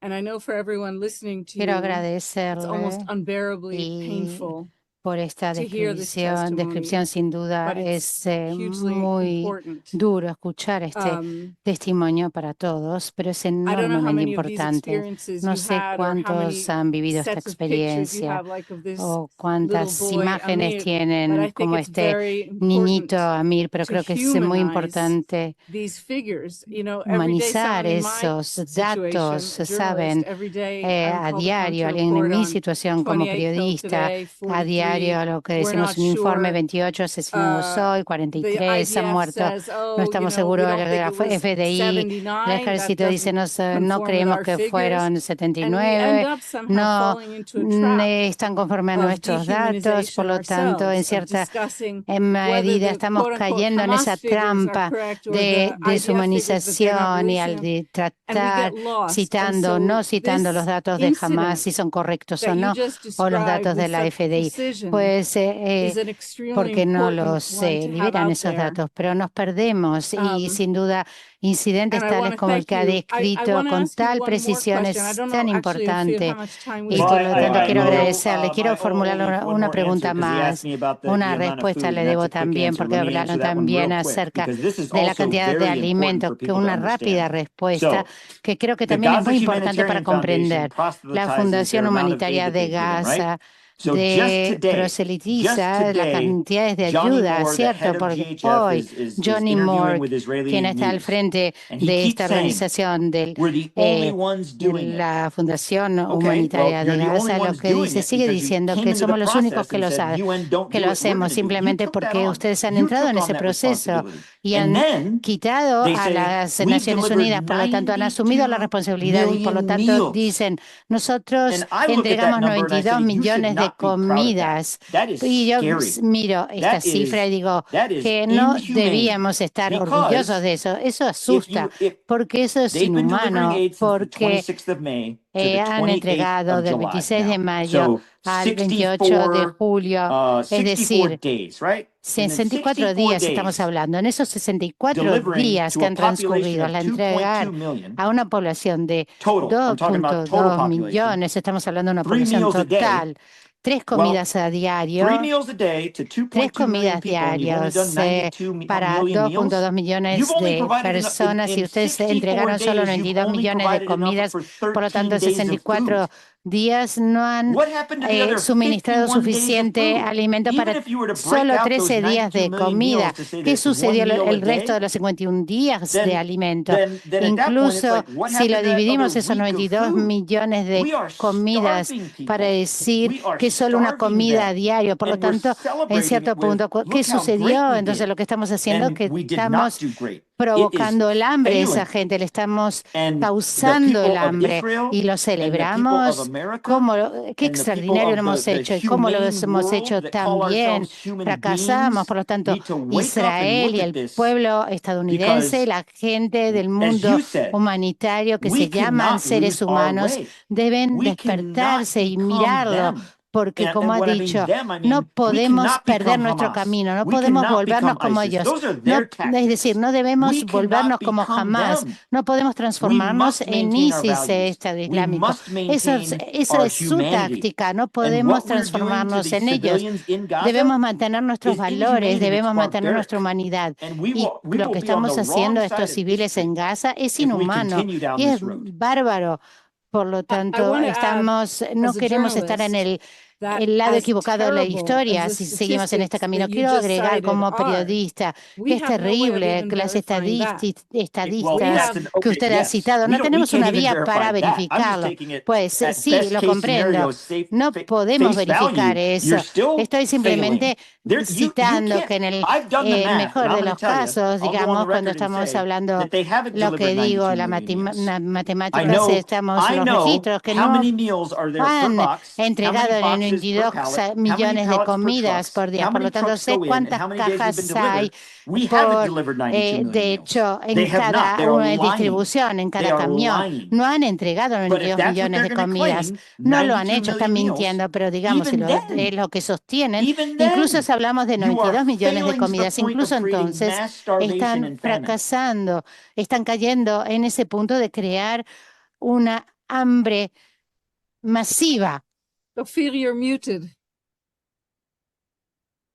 Speaker 5: And I know for everyone listening to
Speaker 4: Quiero
Speaker 5: you, it's almost
Speaker 4: agradecerle
Speaker 5: unbearably
Speaker 4: y
Speaker 5: painful.
Speaker 4: por esta
Speaker 5: to hear this
Speaker 4: descripción.
Speaker 5: testimony,
Speaker 4: Descripción sin duda
Speaker 5: but it's
Speaker 4: es
Speaker 5: hugely
Speaker 4: muy
Speaker 5: important.
Speaker 4: duro escuchar este testimonio para todos, pero es
Speaker 5: I don't know how
Speaker 4: enormemente
Speaker 5: many of these
Speaker 4: importante.
Speaker 5: experiences
Speaker 4: No
Speaker 5: you
Speaker 4: sé
Speaker 5: had or how many
Speaker 4: cuántos han vivido esta
Speaker 5: sets of pictures you
Speaker 4: experiencia
Speaker 5: have like of this
Speaker 4: o
Speaker 5: little
Speaker 4: cuántas
Speaker 5: boy,
Speaker 4: imágenes
Speaker 5: Amir, but I
Speaker 4: tienen
Speaker 5: think
Speaker 4: como
Speaker 5: it's
Speaker 4: este
Speaker 5: very
Speaker 4: niñito
Speaker 5: important
Speaker 4: Amir, pero
Speaker 5: to
Speaker 4: creo que es muy
Speaker 5: humanize
Speaker 4: importante
Speaker 5: these figures. You know, every day
Speaker 4: humanizar
Speaker 5: someone in my
Speaker 4: esos
Speaker 5: situation,
Speaker 4: datos,
Speaker 5: a
Speaker 4: saben,
Speaker 5: journalist, every day I'm
Speaker 4: a
Speaker 5: called upon
Speaker 4: diario,
Speaker 5: to
Speaker 4: alguien en
Speaker 5: report
Speaker 4: mi
Speaker 5: on
Speaker 4: situación como
Speaker 5: 28 killed
Speaker 4: periodista,
Speaker 5: today,
Speaker 4: a
Speaker 5: 43,
Speaker 4: diario lo que
Speaker 5: we're
Speaker 4: decimos
Speaker 5: not
Speaker 4: un informe,
Speaker 5: sure.
Speaker 4: 28 asesinados hoy,
Speaker 5: The
Speaker 4: 43 han
Speaker 5: IDF
Speaker 4: muerto.
Speaker 5: says,
Speaker 4: No
Speaker 5: oh, you
Speaker 4: estamos
Speaker 5: know, we
Speaker 4: seguros,
Speaker 5: don't
Speaker 4: la
Speaker 5: think it was
Speaker 4: FDI, el
Speaker 5: 79. That
Speaker 4: ejército dice,
Speaker 5: doesn't
Speaker 4: no
Speaker 5: conform with
Speaker 4: creemos
Speaker 5: our
Speaker 4: que
Speaker 5: figures.
Speaker 4: fueron
Speaker 5: And we end
Speaker 4: 79,
Speaker 5: up somehow
Speaker 4: no
Speaker 5: falling into a trap
Speaker 4: están conforme a
Speaker 5: of
Speaker 4: nuestros datos, por
Speaker 5: dehumanization
Speaker 4: lo tanto, en
Speaker 5: ourselves, of
Speaker 4: cierta
Speaker 5: discussing whether
Speaker 4: medida
Speaker 5: the
Speaker 4: estamos
Speaker 5: quote-unquote
Speaker 4: cayendo en esa
Speaker 5: Hamas figures are
Speaker 4: trampa
Speaker 5: correct or
Speaker 4: de
Speaker 5: the IDF figures, but they're not
Speaker 4: deshumanización y al
Speaker 5: releasing them,
Speaker 4: de
Speaker 5: and we
Speaker 4: tratar
Speaker 5: get lost. And
Speaker 4: citando, no
Speaker 5: so
Speaker 4: citando los
Speaker 5: this
Speaker 4: datos de Hamas,
Speaker 5: incident
Speaker 4: si son correctos o
Speaker 5: that you
Speaker 4: no,
Speaker 5: just
Speaker 4: o los
Speaker 5: described
Speaker 4: datos de
Speaker 5: with
Speaker 4: la
Speaker 5: such
Speaker 4: FDI,
Speaker 5: precision
Speaker 4: pues
Speaker 5: is an extremely
Speaker 4: porque no
Speaker 5: important
Speaker 4: los
Speaker 5: one to have
Speaker 4: liberan
Speaker 5: out
Speaker 4: esos
Speaker 5: there.
Speaker 4: datos, pero nos perdemos y sin duda incidentes
Speaker 5: And I want
Speaker 4: tales
Speaker 5: to
Speaker 4: como el
Speaker 5: thank
Speaker 4: que ha
Speaker 5: you. I
Speaker 4: descrito
Speaker 5: want to
Speaker 4: con
Speaker 5: ask you
Speaker 4: tal
Speaker 5: one more
Speaker 4: precisión
Speaker 5: question. I
Speaker 4: es
Speaker 5: don't
Speaker 4: tan
Speaker 5: know actually if you, how
Speaker 4: importante
Speaker 5: much time we
Speaker 4: y
Speaker 5: still
Speaker 4: por lo tanto
Speaker 5: have.
Speaker 4: quiero
Speaker 3: will.
Speaker 4: agradecerle, quiero
Speaker 3: I owe
Speaker 4: formularle
Speaker 3: only one
Speaker 4: una
Speaker 3: more
Speaker 4: pregunta
Speaker 3: answer because he
Speaker 4: más.
Speaker 3: asked me about the
Speaker 4: Una
Speaker 3: amount of
Speaker 4: respuesta
Speaker 3: food,
Speaker 4: le
Speaker 3: and that's
Speaker 4: debo
Speaker 3: a quick
Speaker 4: también,
Speaker 3: answer.
Speaker 4: porque
Speaker 3: Let me answer
Speaker 4: hablaron
Speaker 3: that one real
Speaker 4: también
Speaker 3: quick
Speaker 4: acerca
Speaker 3: because this is
Speaker 4: de la
Speaker 3: also
Speaker 4: cantidad de
Speaker 3: very important
Speaker 4: alimentos,
Speaker 3: for
Speaker 4: que
Speaker 3: people to
Speaker 4: una rápida
Speaker 3: understand.
Speaker 4: respuesta
Speaker 3: So,
Speaker 4: que creo que
Speaker 3: the
Speaker 4: también es
Speaker 3: Gaza
Speaker 4: muy importante para
Speaker 3: Humanitarian Foundation
Speaker 4: comprender. La
Speaker 3: proselytizes
Speaker 4: Fundación
Speaker 3: their amount of aid
Speaker 4: Humanitaria
Speaker 3: that
Speaker 4: de
Speaker 3: they've given, right?
Speaker 4: Gaza
Speaker 3: So just today,
Speaker 4: proselitiza las cantidades de
Speaker 3: Johnny
Speaker 4: ayuda,
Speaker 3: Moore, the
Speaker 4: ¿cierto?
Speaker 3: head of
Speaker 4: Porque
Speaker 3: GHF,
Speaker 4: hoy
Speaker 3: is
Speaker 4: Johnny
Speaker 3: interviewing
Speaker 4: Moore,
Speaker 3: with Israeli
Speaker 4: quien está al
Speaker 3: news.
Speaker 4: frente
Speaker 3: And he
Speaker 4: de
Speaker 3: keeps
Speaker 4: esta
Speaker 3: saying,
Speaker 4: organización
Speaker 3: we're the only
Speaker 4: de
Speaker 3: ones doing it.
Speaker 4: la Fundación
Speaker 3: Okay, well,
Speaker 4: Humanitaria de
Speaker 3: you're the only
Speaker 4: Gaza, lo
Speaker 3: ones
Speaker 4: que
Speaker 3: doing
Speaker 4: dice,
Speaker 3: it
Speaker 4: sigue
Speaker 3: because you
Speaker 4: diciendo
Speaker 3: came
Speaker 4: que
Speaker 3: into the
Speaker 4: somos los únicos
Speaker 3: process
Speaker 4: que
Speaker 3: and
Speaker 4: lo,
Speaker 3: said, UN, don't
Speaker 4: que
Speaker 3: do
Speaker 4: lo
Speaker 3: it, we're
Speaker 4: hacemos
Speaker 3: going to do it. You
Speaker 4: simplemente
Speaker 3: took that
Speaker 4: porque
Speaker 3: on.
Speaker 4: ustedes han
Speaker 3: You
Speaker 4: entrado
Speaker 3: took
Speaker 4: en
Speaker 3: on
Speaker 4: ese
Speaker 3: that
Speaker 4: proceso
Speaker 3: responsibility.
Speaker 4: y
Speaker 3: And
Speaker 4: han
Speaker 3: then
Speaker 4: quitado
Speaker 3: they
Speaker 4: a
Speaker 3: say,
Speaker 4: las
Speaker 3: we've
Speaker 4: Naciones
Speaker 3: delivered
Speaker 4: Unidas, por lo tanto han asumido la
Speaker 3: 92
Speaker 4: responsabilidad y por lo
Speaker 3: million
Speaker 4: tanto
Speaker 3: meals.
Speaker 4: dicen, nosotros
Speaker 3: And I look at that
Speaker 4: entregamos
Speaker 3: number and I
Speaker 4: 92
Speaker 3: say, you should
Speaker 4: millones de
Speaker 3: not be proud of that.
Speaker 4: comidas.
Speaker 3: That is
Speaker 4: Y yo
Speaker 3: scary.
Speaker 4: miro esta
Speaker 3: That
Speaker 4: cifra y digo
Speaker 3: that is
Speaker 4: que no
Speaker 3: inhumane.
Speaker 4: debíamos estar orgullosos
Speaker 3: Because
Speaker 4: de eso. Eso
Speaker 3: if
Speaker 4: asusta,
Speaker 3: if
Speaker 4: porque eso es
Speaker 3: they've been delivering
Speaker 4: inhumano,
Speaker 3: aid since the
Speaker 4: porque
Speaker 3: 26th of May to the
Speaker 4: han
Speaker 3: 28th
Speaker 4: entregado
Speaker 3: of
Speaker 4: del
Speaker 3: July
Speaker 4: 26 de
Speaker 3: now.
Speaker 4: mayo
Speaker 3: So
Speaker 4: al 28 de
Speaker 3: 64,
Speaker 4: julio, es
Speaker 3: 64
Speaker 4: decir,
Speaker 3: days, right? In the
Speaker 4: 64
Speaker 3: 64
Speaker 4: días estamos
Speaker 3: days,
Speaker 4: hablando. En esos 64
Speaker 3: delivering
Speaker 4: días
Speaker 3: to
Speaker 4: que
Speaker 3: a
Speaker 4: han
Speaker 3: population
Speaker 4: transcurrido,
Speaker 3: of
Speaker 4: al entregar
Speaker 3: 2.2 million
Speaker 4: a una población de
Speaker 3: total. I'm talking about total
Speaker 4: 2.2
Speaker 3: population.
Speaker 4: millones, estamos hablando de una
Speaker 3: 3
Speaker 4: población
Speaker 3: meals a day.
Speaker 4: total, 3
Speaker 3: Well,
Speaker 4: comidas a
Speaker 3: 3
Speaker 4: diario,
Speaker 3: meals a day to
Speaker 4: 3
Speaker 3: 2.2 million
Speaker 4: comidas
Speaker 3: people, and you've only
Speaker 4: diarias
Speaker 3: done 92
Speaker 4: para
Speaker 3: million meals.
Speaker 4: 2.2
Speaker 3: You've
Speaker 4: millones
Speaker 3: only
Speaker 4: de
Speaker 3: provided
Speaker 4: personas y
Speaker 3: in
Speaker 4: ustedes
Speaker 3: 64
Speaker 4: entregaron solo
Speaker 3: days, you've
Speaker 4: 92
Speaker 3: only
Speaker 4: millones de
Speaker 3: provided enough
Speaker 4: comidas,
Speaker 3: for
Speaker 4: por lo
Speaker 3: 13
Speaker 4: tanto
Speaker 3: days of
Speaker 4: 64
Speaker 3: food.
Speaker 4: días no han
Speaker 3: What happened to the other
Speaker 4: suministrado
Speaker 3: 51 days of
Speaker 4: suficiente
Speaker 3: food?
Speaker 4: alimento
Speaker 3: Even
Speaker 4: para
Speaker 3: if you were to break
Speaker 4: solo
Speaker 3: out those
Speaker 4: 13 días
Speaker 3: 92
Speaker 4: de
Speaker 3: million
Speaker 4: comida.
Speaker 3: meals to say that
Speaker 4: ¿Qué
Speaker 3: it's one
Speaker 4: sucedió
Speaker 3: meal a
Speaker 4: el resto
Speaker 3: day,
Speaker 4: de los 51 días de
Speaker 3: then
Speaker 4: alimento?
Speaker 3: at that point it's
Speaker 4: Incluso
Speaker 3: like, what
Speaker 4: si lo
Speaker 3: happened to that
Speaker 4: dividimos
Speaker 3: other
Speaker 4: esos
Speaker 3: week of
Speaker 4: 92
Speaker 3: food?
Speaker 4: millones de
Speaker 3: We are
Speaker 4: comidas
Speaker 3: starving
Speaker 4: para
Speaker 3: people.
Speaker 4: decir
Speaker 3: We are
Speaker 4: que solo una
Speaker 3: starving
Speaker 4: comida a
Speaker 3: them.
Speaker 4: diario. Por lo
Speaker 3: And we're
Speaker 4: tanto, en
Speaker 3: celebrating
Speaker 4: cierto
Speaker 3: it with,
Speaker 4: punto, ¿qué
Speaker 3: look how great
Speaker 4: sucedió?
Speaker 3: we
Speaker 4: Entonces
Speaker 3: did.
Speaker 4: lo que estamos haciendo es
Speaker 3: And
Speaker 4: que
Speaker 3: we did not
Speaker 4: estamos
Speaker 3: do great. It is
Speaker 4: provocando el hambre a esa
Speaker 3: failing.
Speaker 4: gente, le estamos
Speaker 3: And the
Speaker 4: causando el
Speaker 3: people of
Speaker 4: hambre
Speaker 3: Israel
Speaker 4: y lo
Speaker 3: and the people of
Speaker 4: celebramos.
Speaker 3: America
Speaker 4: Qué
Speaker 3: and the people
Speaker 4: extraordinario
Speaker 3: of
Speaker 4: lo hemos
Speaker 3: the
Speaker 4: hecho y cómo lo
Speaker 3: humane
Speaker 4: hemos hecho
Speaker 3: world that call
Speaker 4: también.
Speaker 3: ourselves human
Speaker 4: Fracasamos,
Speaker 3: beings
Speaker 4: por lo tanto,
Speaker 3: need to wake up and
Speaker 4: Israel
Speaker 3: look
Speaker 4: y
Speaker 3: at
Speaker 4: el
Speaker 3: this,
Speaker 4: pueblo estadounidense,
Speaker 3: because
Speaker 4: la gente del
Speaker 3: as
Speaker 4: mundo
Speaker 3: you said,
Speaker 4: humanitario que
Speaker 3: we
Speaker 4: se llaman
Speaker 3: cannot
Speaker 4: seres
Speaker 3: lose our
Speaker 4: humanos,
Speaker 3: way.
Speaker 4: deben
Speaker 3: We cannot
Speaker 4: despertarse y
Speaker 3: become
Speaker 4: mirarlo.
Speaker 3: them.
Speaker 4: Porque, como
Speaker 3: And
Speaker 4: ha
Speaker 3: when I mean
Speaker 4: dicho,
Speaker 3: them, I
Speaker 4: no
Speaker 3: mean we
Speaker 4: podemos
Speaker 3: cannot
Speaker 4: perder
Speaker 3: become
Speaker 4: nuestro
Speaker 3: Hamas.
Speaker 4: camino, no
Speaker 3: We
Speaker 4: podemos
Speaker 3: cannot
Speaker 4: volvernos
Speaker 3: become
Speaker 4: como
Speaker 3: ISIS.
Speaker 4: ellos.
Speaker 3: Those are
Speaker 4: No,
Speaker 3: their
Speaker 4: es decir,
Speaker 3: tactics.
Speaker 4: no debemos
Speaker 3: We
Speaker 4: volvernos
Speaker 3: cannot
Speaker 4: como
Speaker 3: become
Speaker 4: Hamas,
Speaker 3: them.
Speaker 4: no podemos
Speaker 3: We
Speaker 4: transformarnos
Speaker 3: must
Speaker 4: en
Speaker 3: maintain our
Speaker 4: ISIS,
Speaker 3: values.
Speaker 4: Estado
Speaker 3: We
Speaker 4: Islámico.
Speaker 3: must
Speaker 4: Esa
Speaker 3: maintain
Speaker 4: es
Speaker 3: our
Speaker 4: su
Speaker 3: humanity.
Speaker 4: táctica, no
Speaker 3: And
Speaker 4: podemos
Speaker 3: what we're doing to
Speaker 4: transformarnos
Speaker 3: the
Speaker 4: en ellos.
Speaker 3: civilians in Gaza
Speaker 4: Debemos mantener nuestros
Speaker 3: is
Speaker 4: valores,
Speaker 3: inhumane and it's
Speaker 4: debemos mantener nuestra
Speaker 3: barbaric.
Speaker 4: humanidad.
Speaker 3: And
Speaker 4: Y
Speaker 3: we
Speaker 4: lo
Speaker 3: will
Speaker 4: que
Speaker 3: be on the
Speaker 4: estamos haciendo
Speaker 3: wrong
Speaker 4: a estos
Speaker 3: side of
Speaker 4: civiles en
Speaker 3: history
Speaker 4: Gaza es
Speaker 3: if we
Speaker 4: inhumano
Speaker 3: continue down
Speaker 4: y es
Speaker 3: this road.
Speaker 4: bárbaro. Por lo
Speaker 5: I
Speaker 4: tanto,
Speaker 5: want to add,
Speaker 4: no
Speaker 5: as a
Speaker 4: queremos estar en
Speaker 5: journalist, that
Speaker 4: el lado
Speaker 5: as
Speaker 4: equivocado de la
Speaker 5: terrible as
Speaker 4: historia
Speaker 5: the
Speaker 4: si seguimos en este
Speaker 5: statistics
Speaker 4: camino.
Speaker 5: that you
Speaker 4: Quiero
Speaker 5: just
Speaker 4: agregar
Speaker 5: cited
Speaker 4: como
Speaker 5: are,
Speaker 4: periodista que
Speaker 5: we
Speaker 4: es
Speaker 5: have no way of
Speaker 4: terrible
Speaker 5: even
Speaker 4: que las
Speaker 5: verifying that.
Speaker 3: Well,
Speaker 4: estadistas
Speaker 3: that's an,
Speaker 4: que
Speaker 3: okay,
Speaker 4: usted ha
Speaker 3: yes.
Speaker 4: citado, no
Speaker 3: We
Speaker 4: tenemos
Speaker 3: can't
Speaker 4: una
Speaker 3: even
Speaker 4: vía
Speaker 3: verify
Speaker 4: para
Speaker 3: that. I'm just
Speaker 4: verificarlo.
Speaker 3: taking it
Speaker 4: Pues
Speaker 3: at
Speaker 4: sí,
Speaker 3: best
Speaker 4: lo
Speaker 3: case
Speaker 4: comprendo.
Speaker 3: scenario,
Speaker 4: No podemos
Speaker 3: face
Speaker 4: verificar
Speaker 3: value. You're
Speaker 4: eso.
Speaker 3: still
Speaker 4: Estoy simplemente
Speaker 3: failing. You
Speaker 4: citando
Speaker 3: can't.
Speaker 4: que en
Speaker 3: I've done the math,
Speaker 4: mejor
Speaker 3: and I'm
Speaker 4: de
Speaker 3: going to
Speaker 4: los
Speaker 3: tell you,
Speaker 4: casos,
Speaker 3: I'll go on
Speaker 4: digamos,
Speaker 3: the
Speaker 4: cuando
Speaker 3: record and
Speaker 4: estamos
Speaker 3: say
Speaker 4: hablando
Speaker 3: that they haven't
Speaker 4: lo que
Speaker 3: delivered
Speaker 4: digo,
Speaker 3: 92
Speaker 4: la
Speaker 3: million meals. I
Speaker 4: matemáticas, estamos
Speaker 3: I
Speaker 4: los
Speaker 3: know
Speaker 4: registros que
Speaker 3: how
Speaker 4: no
Speaker 3: many meals are there per
Speaker 4: han
Speaker 3: box, how
Speaker 4: entregado
Speaker 3: many
Speaker 4: en
Speaker 3: boxes per
Speaker 4: 92
Speaker 3: pallet, how many
Speaker 4: millones de
Speaker 3: pallets per
Speaker 4: comidas
Speaker 3: trucks,
Speaker 4: por día.
Speaker 3: how
Speaker 4: Por
Speaker 3: many
Speaker 4: lo tanto,
Speaker 3: trucks
Speaker 4: sé
Speaker 3: go in, and
Speaker 4: cuántas
Speaker 3: how many days we've been
Speaker 4: cajas hay
Speaker 3: delivered. We haven't
Speaker 4: por,
Speaker 3: delivered 92 million
Speaker 4: de
Speaker 3: meals.
Speaker 4: hecho,
Speaker 3: They
Speaker 4: en
Speaker 3: have not.
Speaker 4: cada
Speaker 3: They are lying.
Speaker 4: distribución, en
Speaker 3: They
Speaker 4: cada
Speaker 3: are
Speaker 4: camión.
Speaker 3: lying.
Speaker 4: No han entregado
Speaker 3: But if
Speaker 4: 92
Speaker 3: that's what
Speaker 4: millones
Speaker 3: they're
Speaker 4: de
Speaker 3: going to
Speaker 4: comidas.
Speaker 3: claim,
Speaker 4: No lo han
Speaker 3: 92
Speaker 4: hecho, están
Speaker 3: million meals,
Speaker 4: mintiendo, pero digamos, si
Speaker 3: even
Speaker 4: es lo que sostienen,
Speaker 3: even
Speaker 4: incluso
Speaker 3: then,
Speaker 4: si hablamos de
Speaker 3: you are
Speaker 4: 92 millones de
Speaker 3: failing to the
Speaker 4: comidas,
Speaker 3: point
Speaker 4: incluso
Speaker 3: of creating
Speaker 4: entonces
Speaker 3: mass starvation
Speaker 4: están
Speaker 3: and famine.
Speaker 4: fracasando, están cayendo en ese punto de crear una hambre masiva.
Speaker 5: Ophir, you're muted.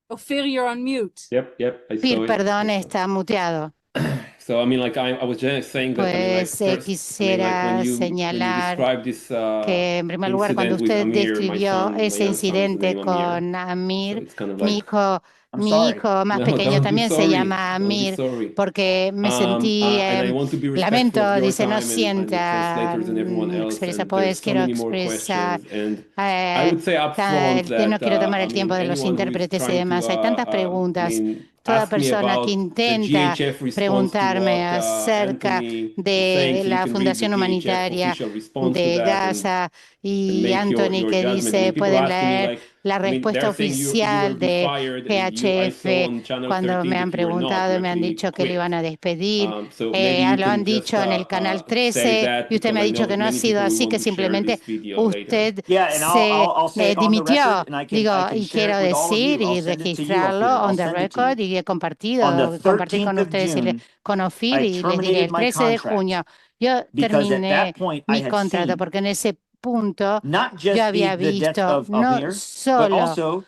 Speaker 5: Ophir, you're on mute.
Speaker 2: Yep, I
Speaker 4: Phil,
Speaker 2: saw it.
Speaker 4: perdón, está muteado.
Speaker 2: So I mean, like I was just saying that. I mean, like
Speaker 4: Pues
Speaker 2: first, I mean, like
Speaker 4: quisiera
Speaker 2: when you
Speaker 4: señalar
Speaker 2: describe this
Speaker 4: que, en primer lugar, cuando
Speaker 2: incident with
Speaker 4: usted
Speaker 2: Amir, my
Speaker 4: describió
Speaker 2: son, my
Speaker 4: ese
Speaker 2: young son's
Speaker 4: incidente
Speaker 2: name Amir.
Speaker 4: con
Speaker 2: So
Speaker 4: Amir,
Speaker 2: it's kind of
Speaker 4: mi
Speaker 2: like,
Speaker 4: hijo,
Speaker 3: I'm
Speaker 4: mi
Speaker 3: sorry.
Speaker 4: hijo más
Speaker 2: no,
Speaker 4: pequeño
Speaker 2: don't be
Speaker 4: también se
Speaker 2: sorry.
Speaker 4: llama
Speaker 2: Don't be
Speaker 4: Amir,
Speaker 2: sorry.
Speaker 4: porque me sentí,
Speaker 2: And I want to be respectful
Speaker 4: lamento,
Speaker 2: of your
Speaker 4: dice, no
Speaker 2: time and the
Speaker 4: sienta,
Speaker 2: translators and everyone else.
Speaker 4: expresa,
Speaker 2: And
Speaker 4: pues
Speaker 2: there's so
Speaker 4: quiero
Speaker 2: many more
Speaker 4: expresar,
Speaker 2: questions. And I would say up front
Speaker 4: no
Speaker 2: that
Speaker 4: quiero tomar
Speaker 2: I
Speaker 4: el
Speaker 2: mean,
Speaker 4: tiempo de los
Speaker 2: anyone who is
Speaker 4: intérpretes y
Speaker 2: trying
Speaker 4: demás.
Speaker 2: to
Speaker 4: Hay tantas
Speaker 2: I
Speaker 4: preguntas.
Speaker 2: mean,
Speaker 4: Toda
Speaker 2: ask me
Speaker 4: persona
Speaker 2: about
Speaker 4: que
Speaker 2: the
Speaker 4: intenta
Speaker 2: GHF response to
Speaker 4: preguntarme
Speaker 2: what
Speaker 4: acerca
Speaker 2: Anthony was
Speaker 4: de
Speaker 2: saying, so you
Speaker 4: la
Speaker 2: can read the
Speaker 4: Fundación
Speaker 2: GHF
Speaker 4: Humanitaria
Speaker 2: official response to
Speaker 4: de
Speaker 2: that
Speaker 4: Gaza
Speaker 2: and
Speaker 4: y
Speaker 2: make
Speaker 4: Anthony
Speaker 2: your
Speaker 4: que
Speaker 2: judgment. I
Speaker 4: dice,
Speaker 2: mean, people
Speaker 4: pueden
Speaker 2: are asking me
Speaker 4: leer
Speaker 2: like,
Speaker 4: la
Speaker 2: I mean,
Speaker 4: respuesta
Speaker 2: they're saying you were
Speaker 4: oficial de
Speaker 2: refired, and I saw
Speaker 4: GHF
Speaker 2: on Channel
Speaker 4: cuando
Speaker 2: 13
Speaker 4: me han
Speaker 2: that you were not,
Speaker 4: preguntado y
Speaker 2: you
Speaker 4: me han
Speaker 2: actually
Speaker 4: dicho que le iban
Speaker 2: quit.
Speaker 4: a despedir.
Speaker 2: So maybe you
Speaker 4: Lo han
Speaker 2: can just
Speaker 4: dicho en el canal
Speaker 2: say
Speaker 4: 13
Speaker 2: that,
Speaker 4: y usted me ha
Speaker 2: because I
Speaker 4: dicho
Speaker 2: know
Speaker 4: que no ha
Speaker 2: many
Speaker 4: sido
Speaker 2: people will
Speaker 4: así,
Speaker 2: want
Speaker 4: que
Speaker 2: to share
Speaker 4: simplemente
Speaker 2: this video later.
Speaker 4: usted
Speaker 3: Yeah, and I'll say it on the
Speaker 4: dimitió.
Speaker 3: record, and I
Speaker 4: Digo,
Speaker 3: can
Speaker 4: y
Speaker 3: share
Speaker 4: quiero
Speaker 3: it with all of
Speaker 4: decir
Speaker 3: you. I'll
Speaker 4: y
Speaker 3: send it to you,
Speaker 4: registrarlo
Speaker 3: Ophir. I'll
Speaker 4: on the
Speaker 3: send it to
Speaker 4: record
Speaker 3: you.
Speaker 4: y he
Speaker 3: On the
Speaker 4: compartir
Speaker 3: 13th
Speaker 4: con
Speaker 3: of
Speaker 4: ustedes
Speaker 3: June,
Speaker 4: con Ophir
Speaker 3: I
Speaker 4: y les diré, el
Speaker 3: terminated my
Speaker 4: 13 de
Speaker 3: contract
Speaker 4: junio yo
Speaker 3: because at
Speaker 4: terminé
Speaker 3: that point I
Speaker 4: mi
Speaker 3: had
Speaker 4: contrato
Speaker 3: seen
Speaker 4: porque en ese punto
Speaker 3: not
Speaker 4: yo
Speaker 3: just
Speaker 4: había
Speaker 3: the death
Speaker 4: visto
Speaker 3: of
Speaker 4: no
Speaker 3: Amir, but
Speaker 4: solo
Speaker 3: also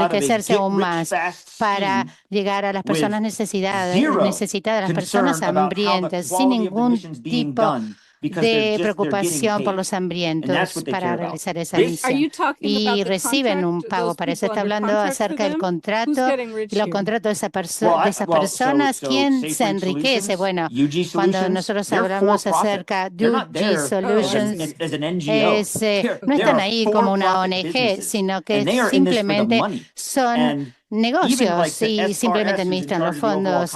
Speaker 4: enriquecerse aún más, para llegar a las personas necesitadas, las personas hambrientas, sin ningún tipo de preocupación por los hambrientos para realizar esa misión. Y reciben un pago para eso. Está hablando acerca del contrato y los contratos de esas personas. ¿Quién se enriquece? Bueno, cuando nosotros hablamos acerca de UG Solutions, no están ahí como una ONG, sino que simplemente son negocios y simplemente administran los fondos.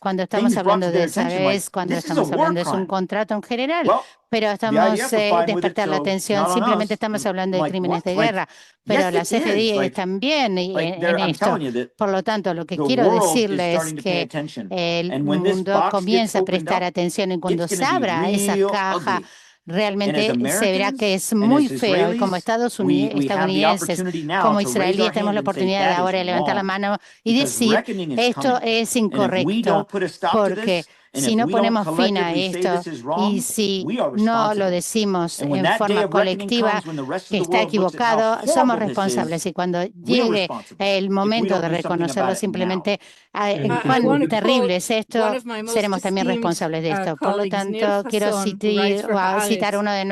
Speaker 4: Cuando estamos hablando de esa vez, cuando estamos hablando es un contrato en general, pero estamos despertar la atención, simplemente estamos hablando de crímenes de guerra, pero la CFDI también en esto. Por lo tanto, lo que quiero decirles es que el mundo comienza a prestar atención y cuando se abra esa caja, realmente se verá que es muy feo y como estadounidenses, como israelíes, tenemos la oportunidad de ahora de levantar la mano y decir esto es incorrecto, porque si no ponemos fin a esto y si no lo decimos en forma colectiva que está equivocado, somos responsables. Y cuando llegue el momento de reconocerlo, simplemente cuán terrible es esto, seremos también responsables de esto. Por lo tanto, quiero citar a uno de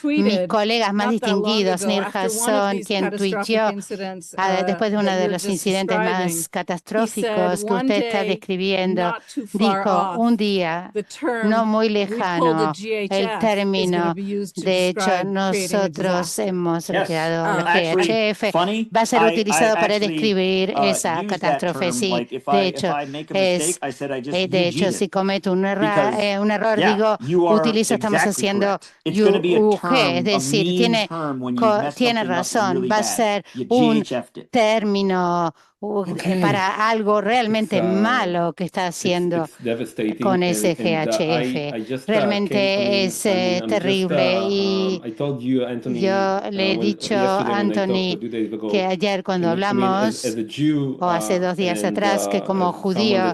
Speaker 4: mis colegas más distinguidos, Nir Hasson, quien tuiteó después de uno de los incidentes más catastróficos que usted está describiendo, dijo: un día no muy lejano, el término, de hecho, nosotros hemos creado el GHF, va a ser utilizado para describir esa catástrofe. Sí, de hecho, si cometo un error, digo, estamos haciendo UG, es decir, tiene razón, va a ser un término para algo realmente malo que está haciendo con ese GHF. Realmente es terrible y yo le he dicho a Anthony que ayer cuando hablamos, o hace 2 días atrás, que como judío